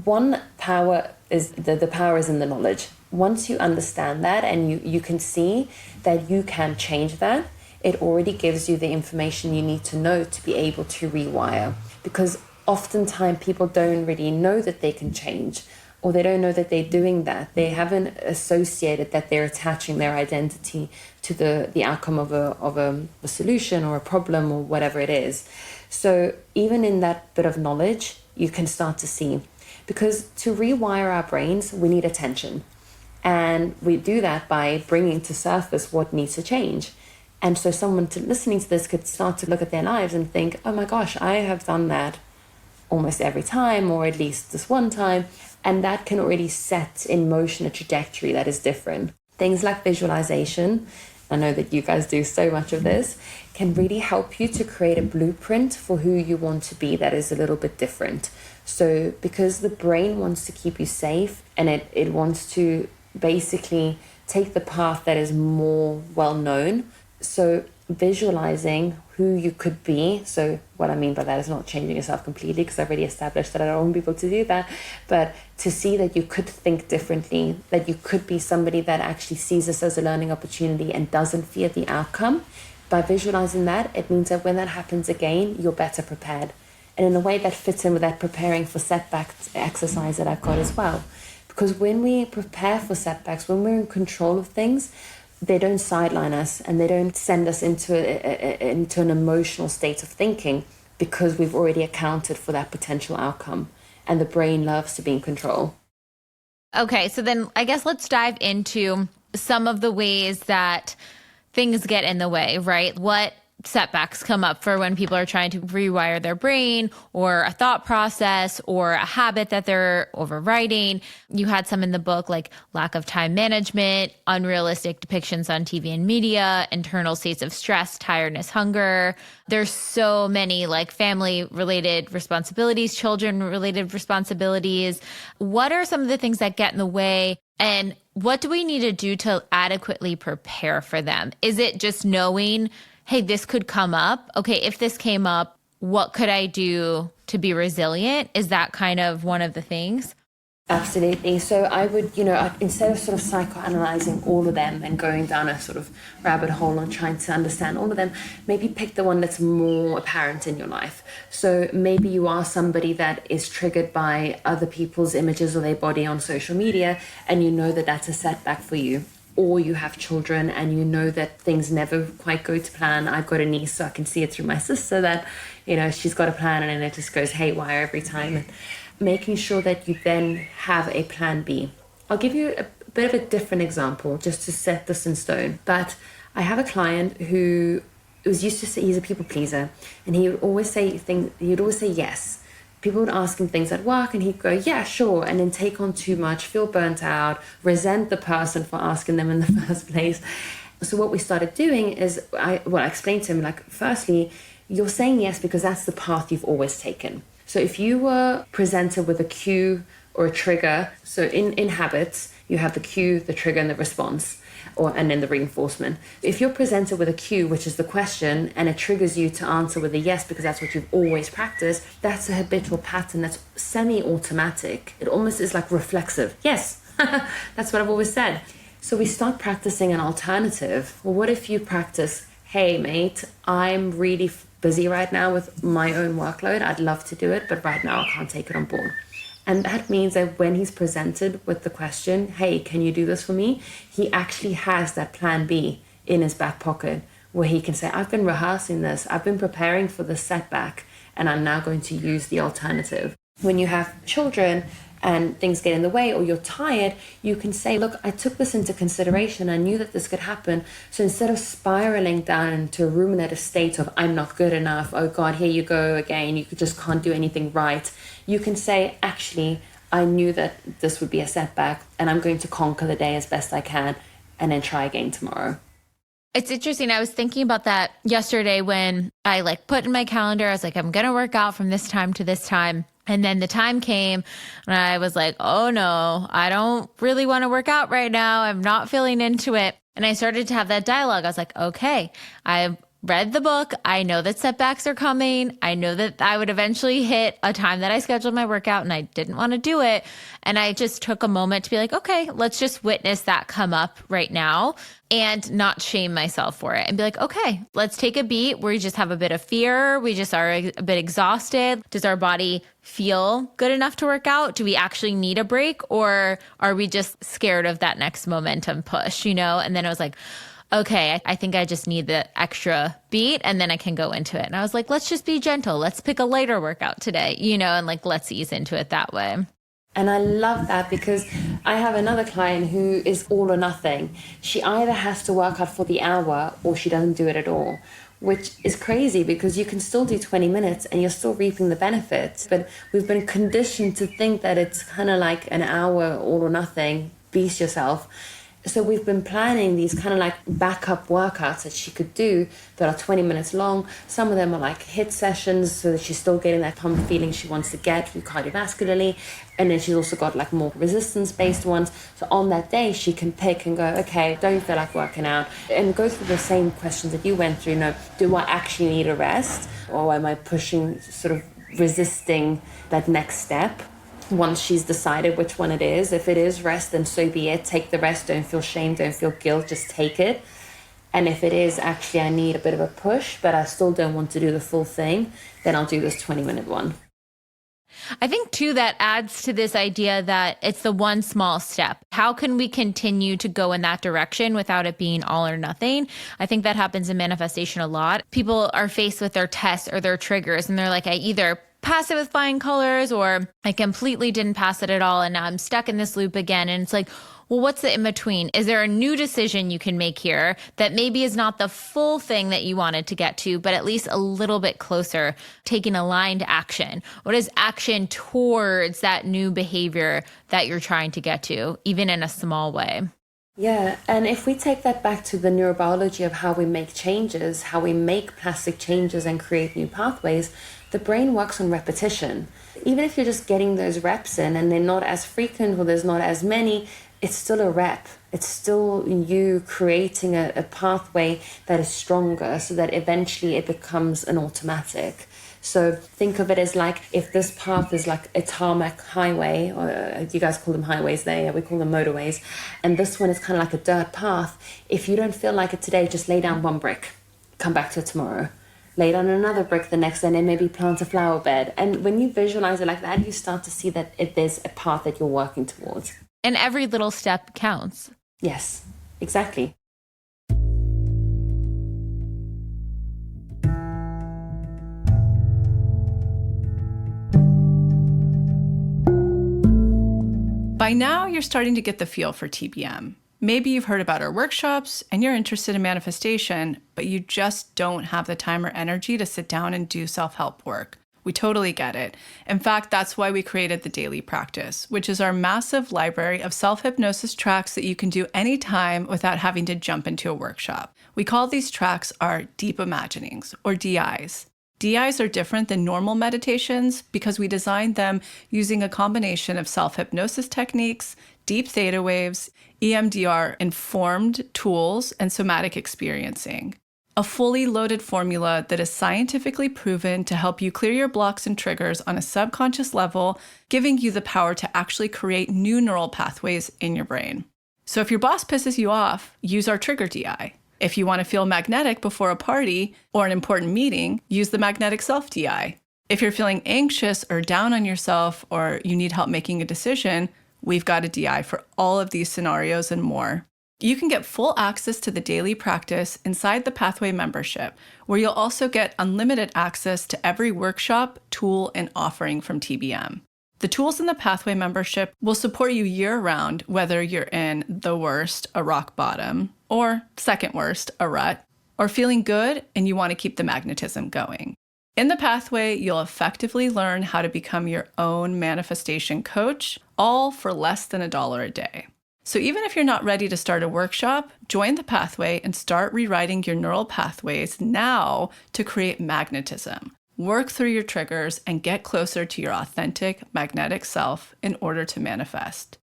[SPEAKER 1] One power is the power is in the knowledge. once you understand that and you can see that you can change that, it already gives you the information you need to know to be able to rewire. Because oftentimes people don't really know that they can change, or they don't know that they're doing that. They haven't associated that they're attaching their identity to the outcome of a solution or a problem or whatever it is. So even in that bit of knowledge, you can start to see. Because to rewire our brains, we need attention. And we do that by bringing to surface what needs to change. And so someone listening to this could start to look at their lives and think, oh my gosh, I have done that almost every time, or at least this one time. And that can already set in motion a trajectory that is different. Things like visualization, I know that you guys do so much of this, can really help you to create a blueprint for who you want to be that is a little bit different. So because the brain wants to keep you safe, and it wants to basically take the path that is more well known. So visualizing who you could be. So what I mean by that is not changing yourself completely, because I've already established that I don't want people to do that, but to see that you could think differently, that you could be somebody that actually sees this as a learning opportunity and doesn't fear the outcome. By visualizing that, it means that when that happens again, you're better prepared. And in a way that fits in with that preparing for setbacks exercise that I've got as well. Because when we prepare for setbacks, when we're in control of things, they don't sideline us and they don't send us into an emotional state of thinking, because we've already accounted for that potential outcome. And the brain loves to be in control.
[SPEAKER 3] Okay, so then I guess let's dive into some of the ways that things get in the way, right? What setbacks come up for when people are trying to rewire their brain, or a thought process, or a habit that they're overriding. You had some in the book, like lack of time management, unrealistic depictions on TV and media, internal states of stress, tiredness, hunger. There's so many, like family related responsibilities, children related responsibilities. What are some of the things that get in the way, and what do we need to do to adequately prepare for them? Is it just knowing, hey, this could come up. Okay, if this came up, what could I do to be resilient? Is that kind of one of the things?
[SPEAKER 1] Absolutely. So I would, instead of sort of psychoanalyzing all of them and going down a sort of rabbit hole and trying to understand all of them, maybe pick the one that's more apparent in your life. So maybe you are somebody that is triggered by other people's images of their body on social media, and you know that that's a setback for you. Or you have children and you know that things never quite go to plan. I've got a niece, so I can see it through my sister that, she's got a plan and then it just goes haywire every time. And making sure that you then have a plan B. I'll give you a bit of a different example just to set this in stone. But I have a client who was used to say, he's a people pleaser, and he would always say yes. People would ask him things at work and he'd go, yeah, sure, and then take on too much, feel burnt out, resent the person for asking them in the first place. So what we started doing is, I explained to him, like, firstly, you're saying yes because that's the path you've always taken. So if you were presented with a cue or a trigger, so in habits, you have the cue, the trigger, and the response, and then the reinforcement. If you're presented with a cue, which is the question, and it triggers you to answer with a yes because that's what you've always practiced, that's a habitual pattern that's semi-automatic. It almost is like reflexive. Yes, that's what I've always said. So we start practicing an alternative. Well, what if you practice, hey, mate, I'm really busy right now with my own workload. I'd love to do it, but right now I can't take it on board. And that means that when he's presented with the question, hey, can you do this for me? He actually has that plan B in his back pocket where he can say, I've been rehearsing this, I've been preparing for the setback, and I'm now going to use the alternative. When you have children and things get in the way or you're tired, you can say, look, I took this into consideration. I knew that this could happen. So instead of spiraling down into a ruminative state of, I'm not good enough, oh God, here you go again, you just can't do anything right, you can say, actually, I knew that this would be a setback and I'm going to conquer the day as best I can and then try again tomorrow.
[SPEAKER 3] It's interesting. I was thinking about that yesterday when I put in my calendar, I was like, I'm going to work out from this time to this time. And then the time came and I was like, oh no, I don't really want to work out right now. I'm not feeling into it. And I started to have that dialogue. I was like, okay, I've read the book. I know that setbacks are coming. I know that I would eventually hit a time that I scheduled my workout and I didn't want to do it. And I just took a moment to be like, okay, let's just witness that come up right now and not shame myself for it and be like, okay, let's take a beat. We just have a bit of fear. We just are a bit exhausted. Does our body feel good enough to work out? Do we actually need a break, or are we just scared of that next momentum push, you know? And then I was like, okay, I think I just need the extra beat and then I can go into it. And I was like, let's just be gentle. Let's pick a lighter workout today, you know, and like, let's ease into it that way.
[SPEAKER 1] And I love that, because I have another client who is all or nothing. She either has to work out for the hour or she doesn't do it at all, which is crazy because you can still do 20 minutes and you're still reaping the benefits. But we've been conditioned to think that it's kind of like an hour, all or nothing, beast yourself. So we've been planning these kind of like backup workouts that she could do that are 20 minutes long. Some of them are like HIIT sessions, so that she's still getting that pump feeling she wants to get cardiovascularly. And then she's also got like more resistance-based ones. So on that day, she can pick and go, okay, don't feel like working out, and go through the same questions that you went through. You know, do I actually need a rest, or am I pushing, sort of resisting that next step? Once she's decided which one it is, if it is rest, then so be it. Take the rest. Don't feel shame. Don't feel guilt. Just take it. And if it is actually, I need a bit of a push, but I still don't want to do the full thing, then I'll do this 20-minute one.
[SPEAKER 3] I think too, that adds to this idea that it's the one small step. How can we continue to go in that direction without it being all or nothing? I think that happens in manifestation a lot. People are faced with their tests or their triggers and they're like, I either pass it with flying colors or I completely didn't pass it at all and now I'm stuck in this loop again. And it's like, well, what's the in between? Is there a new decision you can make here that maybe is not the full thing that you wanted to get to, but at least a little bit closer, taking aligned action? What is action towards that new behavior that you're trying to get to, even in a small way?
[SPEAKER 1] Yeah, and if we take that back to the neurobiology of how we make changes, how we make plastic changes and create new pathways, the brain works on repetition. Even if you're just getting those reps in and they're not as frequent or there's not as many, it's still a rep. It's still you creating a pathway that is stronger so that eventually it becomes an automatic. So think of it as like, if this path is like a tarmac highway, or you guys call them highways there, we call them motorways, and this one is kind of like a dirt path. If you don't feel like it today, just lay down one brick, come back to it tomorrow. Lay down another brick the next day, and then maybe plant a flower bed. And when you visualize it like that, you start to see that there's a path that you're working towards.
[SPEAKER 3] And every little step counts.
[SPEAKER 1] Yes, exactly.
[SPEAKER 2] By now, you're starting to get the feel for TBM. Maybe you've heard about our workshops and you're interested in manifestation, but you just don't have the time or energy to sit down and do self-help work. We totally get it. In fact, that's why we created the Daily Practice, which is our massive library of self-hypnosis tracks that you can do anytime without having to jump into a workshop. We call these tracks our deep imaginings, or DIs. DIs are different than normal meditations because we designed them using a combination of self-hypnosis techniques, deep theta waves, EMDR-informed tools, and somatic experiencing. A fully loaded formula that is scientifically proven to help you clear your blocks and triggers on a subconscious level, giving you the power to actually create new neural pathways in your brain. So if your boss pisses you off, use our trigger DI. If you want to feel magnetic before a party or an important meeting, use the magnetic self DI. If you're feeling anxious or down on yourself or you need help making a decision, we've got a DI for all of these scenarios and more. You can get full access to the Daily Practice inside the Pathway membership, where you'll also get unlimited access to every workshop, tool, and offering from TBM. The tools in the Pathway membership will support you year-round, whether you're in the worst, a rock bottom, or second worst, a rut, or feeling good and you want to keep the magnetism going. In the Pathway, you'll effectively learn how to become your own manifestation coach, all for less than $1 a day. So even if you're not ready to start a workshop, join the Pathway and start rewriting your neural pathways now to create magnetism. Work through your triggers and get closer to your authentic magnetic self in order to manifest.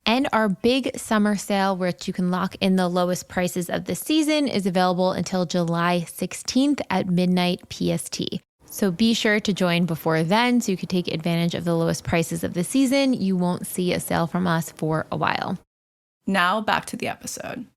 [SPEAKER 3] And our big summer sale, which you can lock in the lowest prices of the season, is available until July 16th at midnight PST. So be sure to join before then so you can take advantage of the lowest prices of the season. You won't see a sale from us for a while.
[SPEAKER 2] Now back to the episode.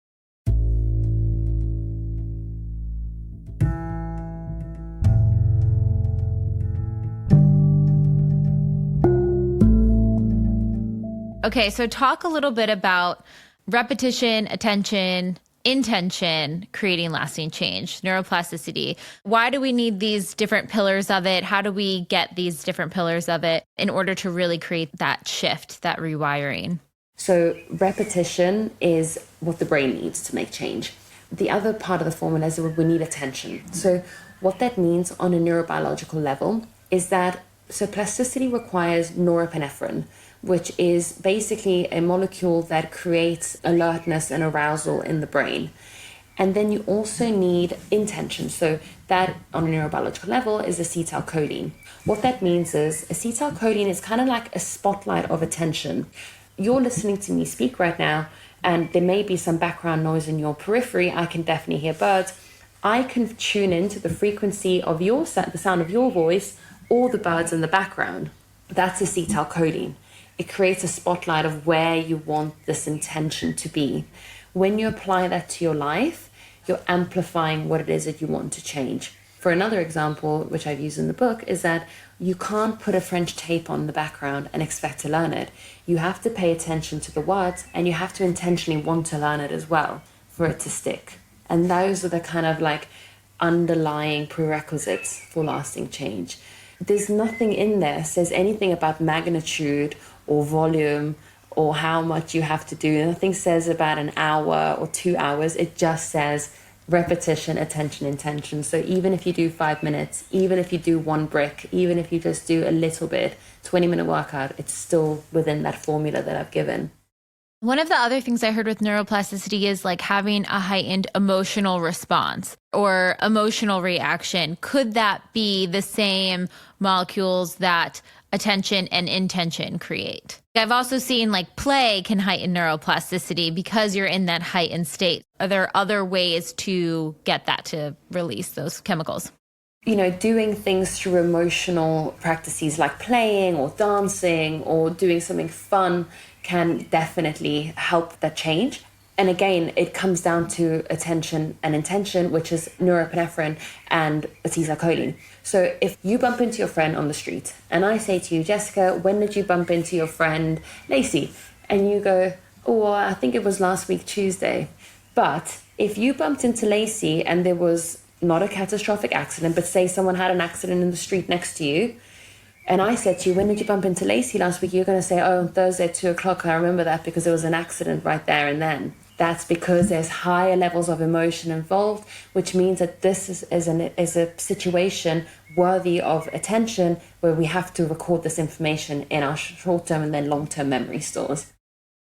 [SPEAKER 3] Okay, so talk a little bit about repetition, attention, intention, creating lasting change, neuroplasticity. Why do we need these different pillars of it? How do we get these different pillars of it in order to really create that shift, that rewiring?
[SPEAKER 1] So repetition is what the brain needs to make change. The other part of the formula is that we need attention. So what that means on a neurobiological level is that plasticity requires norepinephrine, which is basically a molecule that creates alertness and arousal in the brain. And then you also need intention. So that on a neurobiological level is acetylcholine. What that means is acetylcholine is kind of like a spotlight of attention. You're listening to me speak right now, and there may be some background noise in your periphery. I can definitely hear birds. I can tune into the frequency of the sound of your voice or the birds in the background. That's acetylcholine. It creates a spotlight of where you want this intention to be. When you apply that to your life, you're amplifying what it is that you want to change. For another example, which I've used in the book, is that you can't put a French tape on the background and expect to learn it. You have to pay attention to the words, and you have to intentionally want to learn it as well for it to stick. And those are the kind of like underlying prerequisites for lasting change. There's nothing in there that says anything about magnitude or volume or how much you have to do. Nothing says about an hour or 2 hours. It just says repetition, attention, intention. So even if you do 5 minutes, even if you do one brick, even if you just do a little bit, 20-minute workout, it's still within that formula that I've given.
[SPEAKER 3] One of the other things I heard with neuroplasticity is like having a heightened emotional response or emotional reaction. Could that be the same molecules that attention and intention create? I've also seen like play can heighten neuroplasticity because you're in that heightened state. Are there other ways to get that to release those chemicals?
[SPEAKER 1] You know, doing things through emotional practices like playing or dancing or doing something fun can definitely help that change. And again, it comes down to attention and intention, which is norepinephrine and acetylcholine. So if you bump into your friend on the street and I say to you, Jessica, when did you bump into your friend Lacey? And you go, oh, well, I think it was last week, Tuesday. But if you bumped into Lacey and there was not a catastrophic accident, but say someone had an accident in the street next to you, and I said to you, when did you bump into Lacey last week? You're going to say, oh, on Thursday at 2:00. I remember that because there was an accident right there and then. That's because there's higher levels of emotion involved, which means that this is a situation worthy of attention where we have to record this information in our short-term and then long-term memory stores.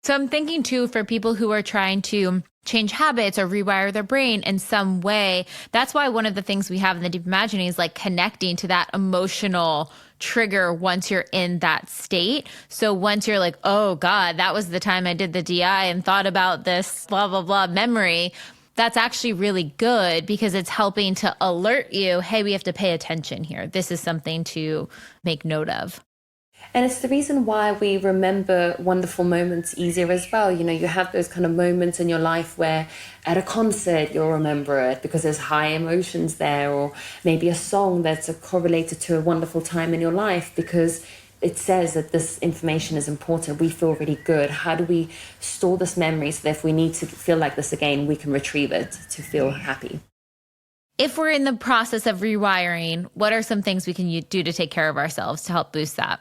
[SPEAKER 3] So I'm thinking too, for people who are trying to change habits or rewire their brain in some way, that's why one of the things we have in the deep imagining is like connecting to that emotional trigger once you're in that state. So once you're like, oh God, that was the time I did the DI and thought about this blah, blah, blah memory, that's actually really good because it's helping to alert you, hey, we have to pay attention here. This is something to make note of.
[SPEAKER 1] And it's the reason why we remember wonderful moments easier as well. You know, you have those kind of moments in your life where at a concert you'll remember it because there's high emotions there, or maybe a song that's correlated to a wonderful time in your life because it says that this information is important. We feel really good. How do we store this memory so that if we need to feel like this again, we can retrieve it to feel happy?
[SPEAKER 3] If we're in the process of rewiring, what are some things we can do to take care of ourselves to help boost that?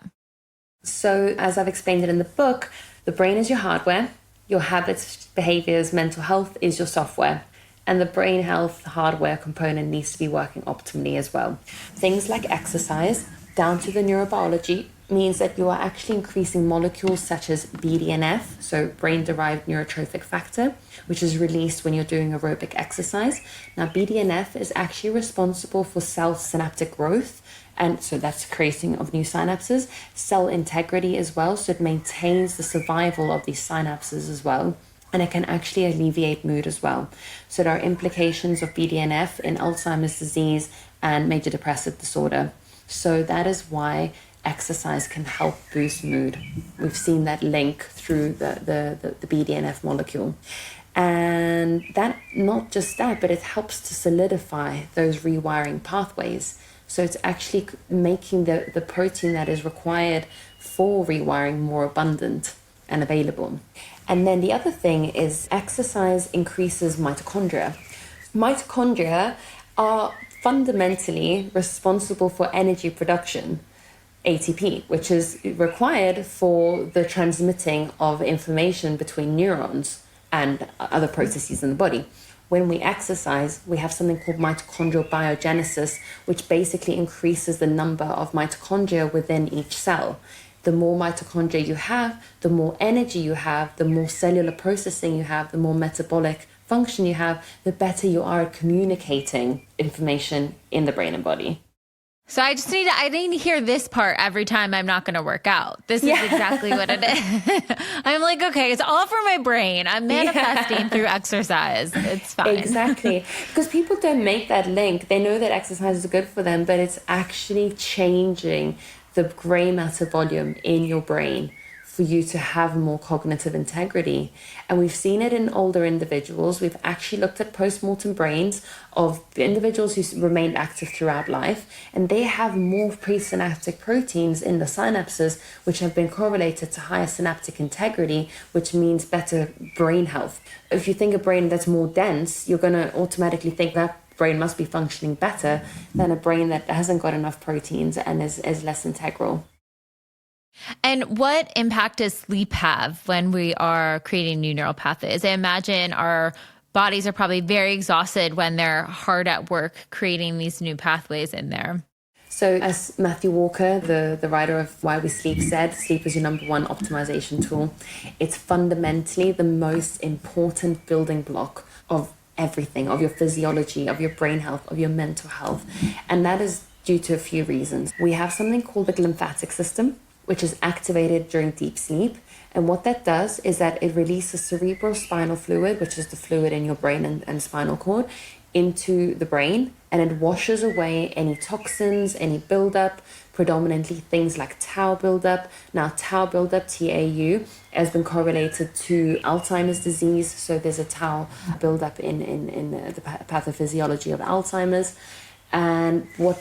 [SPEAKER 1] So as I've explained it in the book, the brain is your hardware, your habits, behaviors, mental health is your software, and the brain health hardware component needs to be working optimally as well. Things like exercise, down to the neurobiology, means that you are actually increasing molecules such as BDNF, so brain-derived neurotrophic factor, which is released when you're doing aerobic exercise. Now, BDNF is actually responsible for cell synaptic growth And so that's creating of new synapses. Cell integrity as well, so it maintains the survival of these synapses as well. And it can actually alleviate mood as well. So there are implications of BDNF in Alzheimer's disease and major depressive disorder. So that is why exercise can help boost mood. We've seen that link through the BDNF molecule. And that, not just that, but it helps to solidify those rewiring pathways. So it's actually making the protein that is required for rewiring more abundant and available. And then the other thing is exercise increases mitochondria. Mitochondria are fundamentally responsible for energy production, ATP, which is required for the transmitting of information between neurons and other processes in the body. When we exercise, we have something called mitochondrial biogenesis, which basically increases the number of mitochondria within each cell. The more mitochondria you have, the more energy you have, the more cellular processing you have, the more metabolic function you have, the better you are at communicating information in the brain and body.
[SPEAKER 3] So I need to hear this part every time I'm not going to work out. This is exactly what it is. I'm like, okay, it's all for my brain. I'm manifesting through exercise. It's fine.
[SPEAKER 1] Exactly. Because people don't make that link. They know that exercise is good for them, but it's actually changing the gray matter volume in your brain for you to have more cognitive integrity. And we've seen it in older individuals. We've actually looked at post-mortem brains of individuals who remained active throughout life, and they have more presynaptic proteins in the synapses, which have been correlated to higher synaptic integrity, which means better brain health. If you think a brain that's more dense, you're going to automatically think that brain must be functioning better than a brain that hasn't got enough proteins and is less integral.
[SPEAKER 3] And what impact does sleep have when we are creating new neural pathways? I imagine our bodies are probably very exhausted when they're hard at work creating these new pathways in there.
[SPEAKER 1] So as Matthew Walker, the writer of Why We Sleep, said, sleep is your number one optimization tool. It's fundamentally the most important building block of everything, of your physiology, of your brain health, of your mental health. And that is due to a few reasons. We have something called the lymphatic system, which is activated during deep sleep. And what that does is that it releases cerebrospinal fluid, which is the fluid in your brain and spinal cord, into the brain, and it washes away any toxins, any buildup, predominantly things like tau buildup. Now, tau buildup, TAU, has been correlated to Alzheimer's disease. So there's a tau buildup in the pathophysiology of Alzheimer's. And what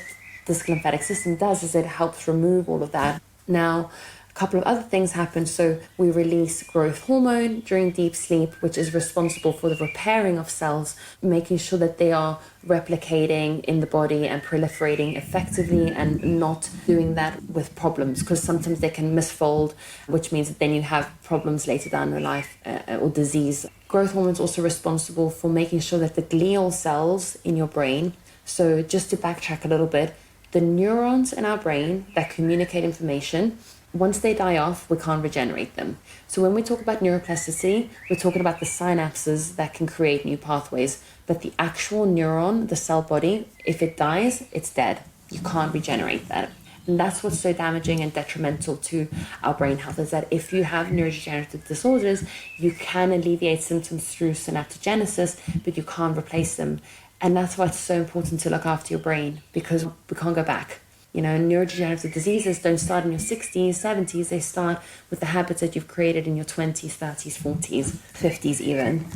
[SPEAKER 1] this lymphatic system does is it helps remove all of that. Now, a couple of other things happen. So we release growth hormone during deep sleep, which is responsible for the repairing of cells, making sure that they are replicating in the body and proliferating effectively and not doing that with problems, because sometimes they can misfold, which means that then you have problems later down in life or disease. Growth hormone is also responsible for making sure that the glial cells in your brain, so just to backtrack a little bit, the neurons in our brain that communicate information, once they die off, we can't regenerate them. So when we talk about neuroplasticity, we're talking about the synapses that can create new pathways. But the actual neuron, the cell body, if it dies, it's dead. You can't regenerate that. And that's what's so damaging and detrimental to our brain health, is that if you have neurodegenerative disorders, you can alleviate symptoms through synaptogenesis, but you can't replace them. And that's why it's so important to look after your brain, because we can't go back. You know, neurodegenerative diseases don't start in your 60s, 70s. They start with the habits that you've created in your 20s, 30s, 40s, 50s even.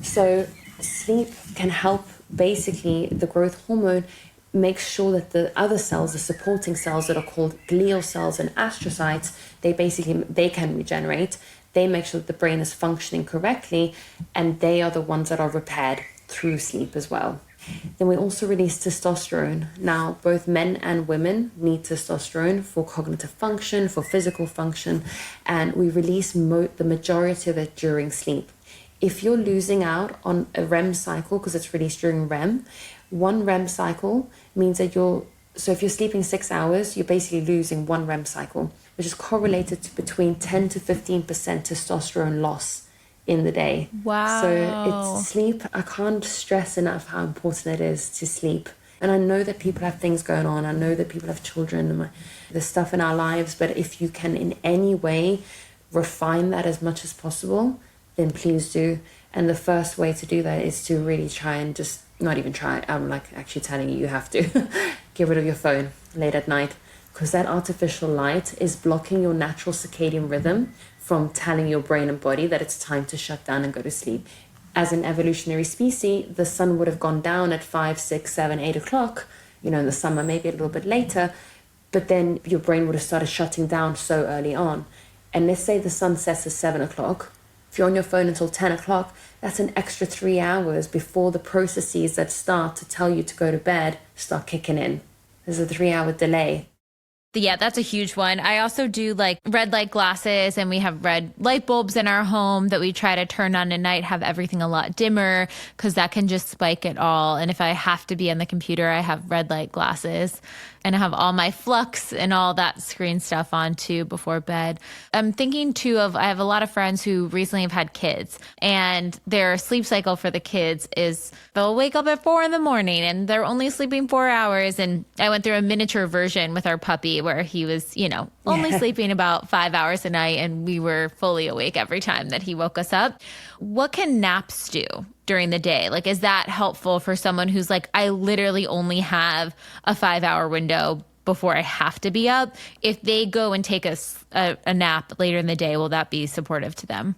[SPEAKER 1] So sleep can help basically the growth hormone make sure that the other cells, the supporting cells that are called glial cells and astrocytes, they can regenerate. They make sure that the brain is functioning correctly, and they are the ones that are repaired through sleep as well. Then we also release testosterone. Now, both men and women need testosterone for cognitive function, for physical function, and we release the majority of it during sleep. If you're losing out on a REM cycle, because it's released during REM, one REM cycle means that so if you're sleeping 6 hours, you're basically losing one REM cycle, which is correlated to between 10 to 15% testosterone loss in the day.
[SPEAKER 3] Wow.
[SPEAKER 1] So it's sleep. I can't stress enough how important it is to sleep. And I know that people have things going on. I know that people have children and there's stuff in our lives. But if you can in any way refine that as much as possible, then please do. And the first way to do that is to really try and just not even try. I'm like actually telling you have to get rid of your phone late at night, because that artificial light is blocking your natural circadian rhythm from telling your brain and body that it's time to shut down and go to sleep. As an evolutionary species, the sun would have gone down at 5, 6, 7, 8 o'clock, in the summer, maybe a little bit later, but then your brain would have started shutting down so early on. And let's say the sun sets at 7 o'clock. If you're on your phone until 10 o'clock, that's an extra 3 hours before the processes that start to tell you to go to bed start kicking in. There's a 3-hour delay.
[SPEAKER 3] Yeah, that's a huge one. I also do like red light glasses, and we have red light bulbs in our home that we try to turn on at night, have everything a lot dimmer, because that can just spike it all. And if I have to be on the computer, I have red light glasses, and I have all my flux and all that screen stuff on too before bed. I'm thinking too of, I have a lot of friends who recently have had kids, and their sleep cycle for the kids is they'll wake up at 4 a.m. and they're only sleeping 4 hours. And I went through a miniature version with our puppy where he was, only sleeping about 5 hours a night, and we were fully awake every time that he woke us up. What can naps do during the day? Like, is that helpful for someone who's like, I literally only have a 5-hour window before I have to be up? If they go and take a nap later in the day, will that be supportive to them?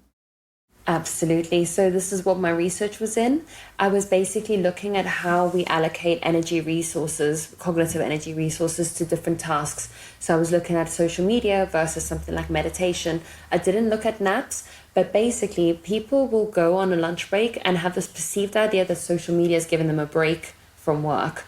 [SPEAKER 1] Absolutely. So this is what my research was in. I was basically looking at how we allocate energy resources, cognitive energy resources, to different tasks. So I was looking at social media versus something like meditation. I didn't look at naps, but basically people will go on a lunch break and have this perceived idea that social media is giving them a break from work.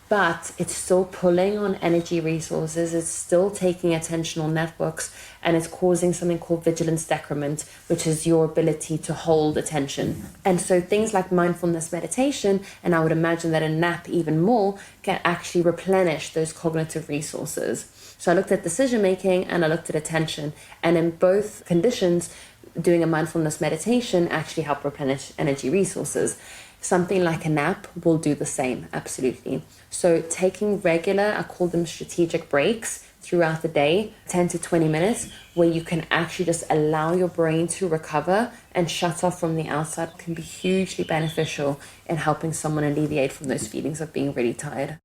[SPEAKER 1] But it's still pulling on energy resources, it's still taking attentional networks, and it's causing something called vigilance decrement, which is your ability to hold attention. And so things like mindfulness meditation, and I would imagine that a nap even more, can actually replenish those cognitive resources. So I looked at decision making and I looked at attention, and in both conditions, doing a mindfulness meditation actually helped replenish energy resources. Something like a nap will do the same, absolutely. So taking regular, I call them strategic breaks throughout the day, 10 to 20 minutes, where you can actually just allow your brain to recover and shut off from the outside, can be hugely beneficial in helping someone alleviate from those feelings of being really tired.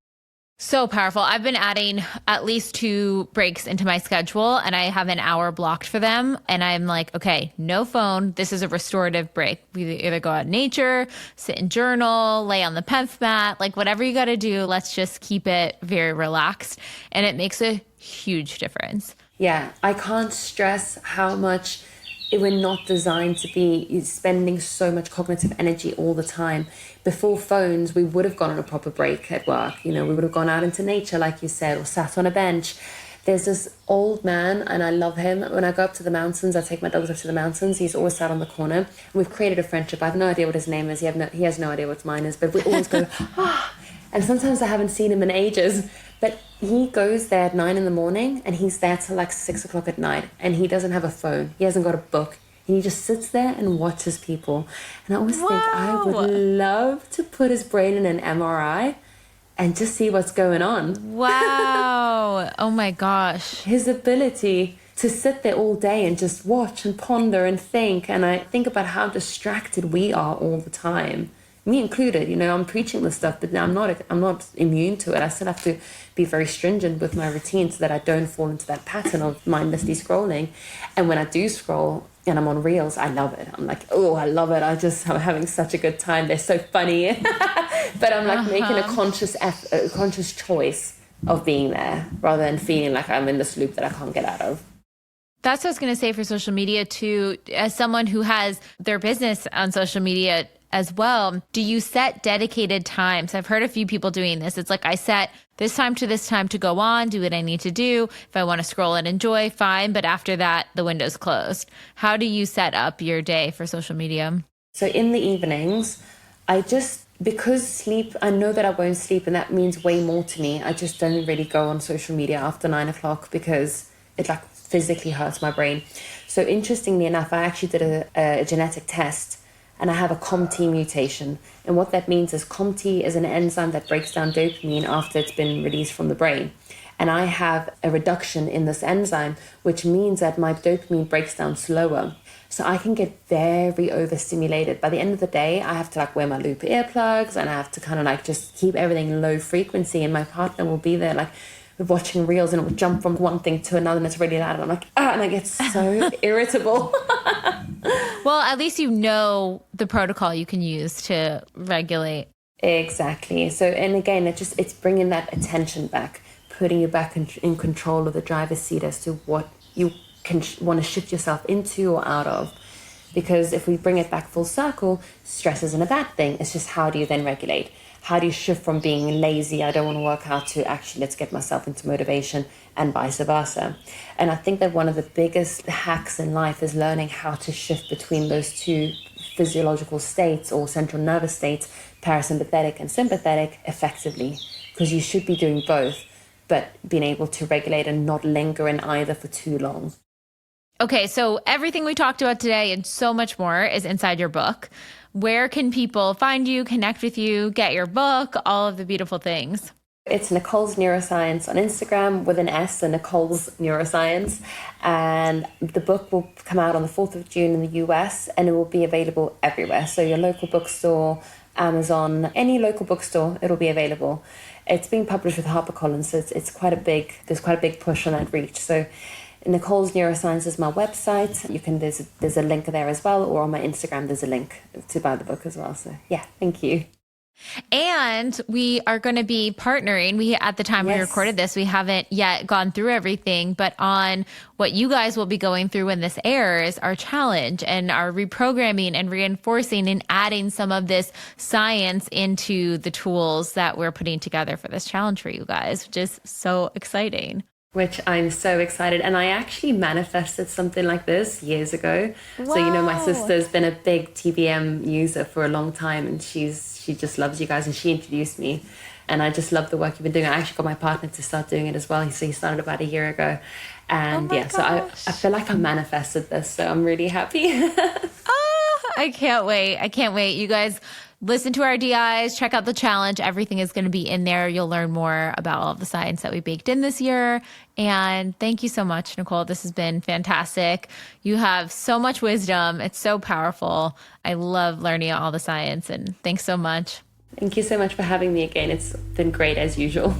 [SPEAKER 3] So powerful. I've been adding at least 2 breaks into my schedule, and I have an hour blocked for them. And I'm like, okay, no phone. This is a restorative break. We either go out in nature, sit and journal, lay on the penf mat, like whatever you got to do. Let's just keep it very relaxed. And it makes a huge difference.
[SPEAKER 1] Yeah, I can't stress how much we're not designed to be spending so much cognitive energy all the time. Before phones, we would have gone on a proper break at work. We would have gone out into nature, like you said, or sat on a bench. There's this old man, and I love him. When I go up to the mountains, I take my dogs up to the mountains. He's always sat on the corner. And we've created a friendship. I have no idea what his name is. He has no idea what mine is. But we always go, ah. And sometimes I haven't seen him in ages. But he goes there at 9 a.m. and he's there till like 6 o'clock at night. And he doesn't have a phone. He hasn't got a book. He just sits there and watches people. And I always think I would love to put his brain in an MRI and just see what's going on.
[SPEAKER 3] Wow. Oh my gosh.
[SPEAKER 1] His ability to sit there all day and just watch and ponder and think. And I think about how distracted we are all the time. Me included, I'm preaching this stuff, but I'm not immune to it. I still have to be very stringent with my routine so that I don't fall into that pattern of mindlessly scrolling. And when I do scroll and I'm on Reels, I love it. I'm like, oh, I love it. I'm having such a good time. They're so funny. But I'm like making a conscious choice of being there rather than feeling like I'm in this loop that I can't get out of.
[SPEAKER 3] That's what I was going to say for social media too. As someone who has their business on social media as well, do you set dedicated times? I've heard a few people doing this. It's like, I set this time to go on, do what I need to do. If I want to scroll and enjoy, fine. But after that, the window's closed. How do you set up your day for social media?
[SPEAKER 1] So in the evenings, because sleep, I know that I won't sleep, and that means way more to me. I just don't really go on social media after 9 o'clock because it like physically hurts my brain. So interestingly enough, I actually did a genetic test. and I have a COMT mutation. And what that means is COMT is an enzyme that breaks down dopamine after it's been released from the brain. And I have a reduction in this enzyme, which means that my dopamine breaks down slower. So I can get very overstimulated. By the end of the day, I have to like wear my loop earplugs, and I have to kind of like just keep everything low frequency. And my partner will be there like watching reels, and it will jump from one thing to another, and it's really loud. And I'm like, and I get so irritable.
[SPEAKER 3] Well, at least you know the protocol you can use to regulate.
[SPEAKER 1] Exactly. So, and again, it's bringing that attention back, putting you back in control of the driver's seat as to what you can want to shift yourself into or out of. Because if we bring it back full circle, stress isn't a bad thing. It's just, how do you then regulate? How do you shift from being lazy, I don't want to work out, to actually let's get myself into motivation, and vice versa. And I think that one of the biggest hacks in life is learning how to shift between those two physiological states or central nervous states, parasympathetic and sympathetic, effectively. Because you should be doing both, but being able to regulate and not linger in either for too long.
[SPEAKER 3] Okay, so everything we talked about today and so much more is inside your book. Where can people find you, connect with you, get your book, all of the beautiful things?
[SPEAKER 1] It's Nicole's Neuroscience on Instagram with an S, and Nicole's Neuroscience. And the book will come out on the 4th of June in the US, and it will be available everywhere. So your local bookstore, Amazon, any local bookstore, it'll be available. It's being published with HarperCollins, so there's quite a big push on that reach. So Nicole's Neuroscience is my website. You can there's a link there as well, or on my Instagram there's a link to buy the book as well. So yeah, thank you.
[SPEAKER 3] And we are going to be partnering. At the time we recorded this, we haven't yet gone through everything, but on what you guys will be going through when this airs, our challenge and our reprogramming and reinforcing and adding some of this science into the tools that we're putting together for this challenge for you guys, which is so exciting.
[SPEAKER 1] Which I'm so excited. And I actually manifested something like this years ago.
[SPEAKER 3] Wow.
[SPEAKER 1] So, my sister's been a big TBM user for a long time, and she just loves you guys, and she introduced me. And I just love the work you've been doing. I actually got my partner to start doing it as well. So he started about a year ago. And so I feel like I manifested this. So I'm really happy.
[SPEAKER 3] I can't wait. You guys listen to our DIs, check out the challenge. Everything is going to be in there. You'll learn more about all of the science that we baked in this year. And thank you so much, Nicole. This has been fantastic. You have so much wisdom. It's so powerful. I love learning all the science, and thanks so much.
[SPEAKER 1] Thank you so much for having me again. It's been great as usual.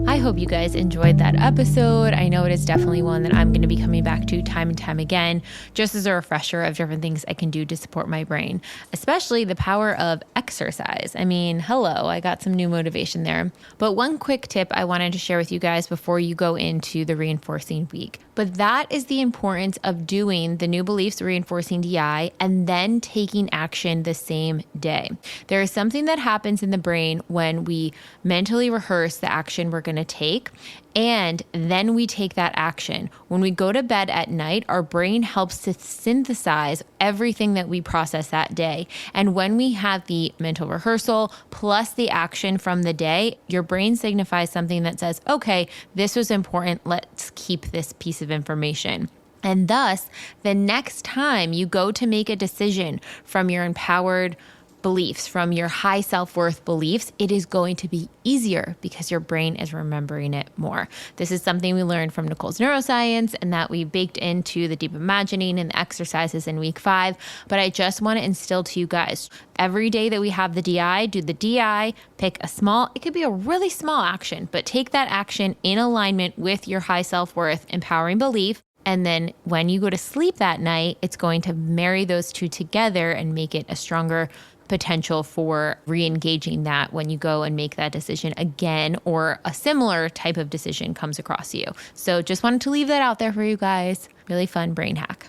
[SPEAKER 3] I hope you guys enjoyed that episode. I know it is definitely one that I'm going to be coming back to time and time again, just as a refresher of different things I can do to support my brain, especially the power of exercise. I mean, hello, I got some new motivation there. But one quick tip I wanted to share with you guys before you go into the reinforcing week. But that is the importance of doing the new beliefs reinforcing DI and then taking action the same day. There is something that happens in the brain when we mentally rehearse the action we're going to take, and then we take that action. When we go to bed at night, our brain helps to synthesize everything that we process that day. And when we have the mental rehearsal plus the action from the day, your brain signifies something that says, okay, this was important. Let's keep this piece of information. And thus, the next time you go to make a decision from your empowered beliefs, from your high self-worth beliefs, it is going to be easier because your brain is remembering it more. This is something we learned from Nicole's Neuroscience and that we baked into the deep imagining and the exercises in week 5. But I just want to instill to you guys, every day that we have the DI, do the DI, pick a small, it could be a really small action, but take that action in alignment with your high self-worth, empowering belief. And then when you go to sleep that night, it's going to marry those two together and make it a stronger potential for re-engaging that when you go and make that decision again, or a similar type of decision comes across you. So just wanted to leave that out there for you guys. Really fun brain hack.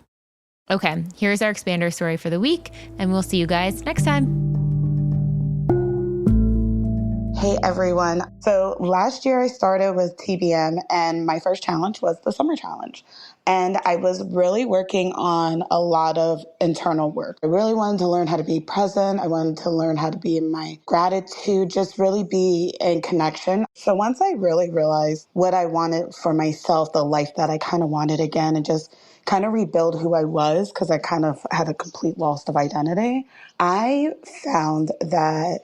[SPEAKER 3] Okay, here's our expander story for the week, and we'll see you guys next time.
[SPEAKER 4] Hey everyone. So last year I started with TBM and my first challenge was the summer challenge. And I was really working on a lot of internal work. I really wanted to learn how to be present. I wanted to learn how to be in my gratitude, just really be in connection. So once I really realized what I wanted for myself, the life that I kind of wanted again, and just kind of rebuild who I was, because I kind of had a complete loss of identity, I found that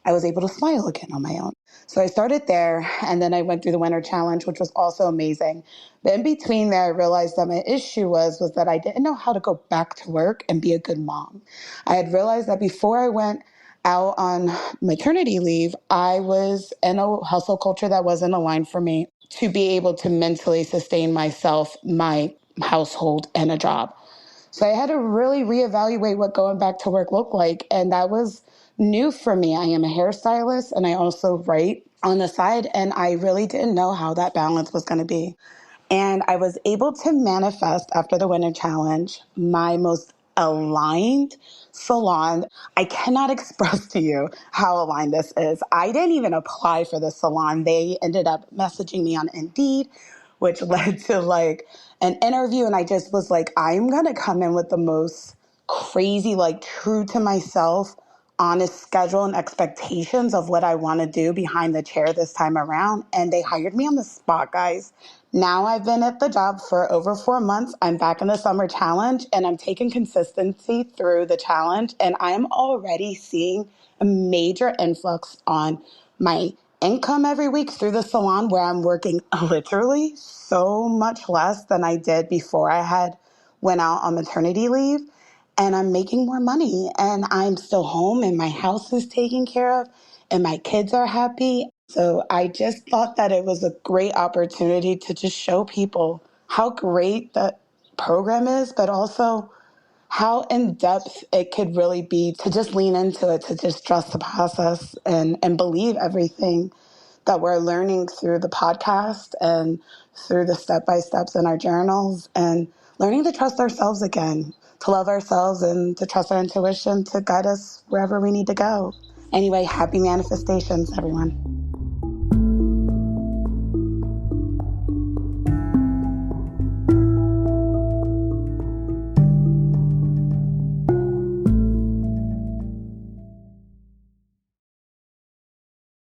[SPEAKER 4] I was able to smile again on my own. So I started there, and then I went through the winter challenge, which was also amazing. But in between there, I realized that my issue was that I didn't know how to go back to work and be a good mom. I had realized that before I went out on maternity leave, I was in a hustle culture that wasn't aligned for me to be able to mentally sustain myself, my household, and a job. So I had to really reevaluate what going back to work looked like. And that was new for me. I am a hairstylist and I also write on the side. And I really didn't know how that balance was going to be. And I was able to manifest after the winter challenge my most aligned salon. I cannot express to you how aligned this is. I didn't even apply for the salon. They ended up messaging me on Indeed, which led to like an interview. And I just was like, I'm going to come in with the most crazy, like true to myself, honest schedule and expectations of what I want to do behind the chair this time around. And they hired me on the spot, guys. Now I've been at the job for over 4 months. I'm back in the summer challenge and I'm taking consistency through the challenge. And I'm already seeing a major influx on my income every week through the salon, where I'm working literally so much less than I did before I had went out on maternity leave. And I'm making more money and I'm still home and my house is taken care of and my kids are happy. So I just thought that it was a great opportunity to just show people how great that program is, but also how in depth it could really be, to just lean into it, to just trust the process and believe everything that we're learning through the podcast and through the step-by-steps in our journals, and learning to trust ourselves again, to love ourselves and to trust our intuition to guide us wherever we need to go. Anyway, happy manifestations, everyone.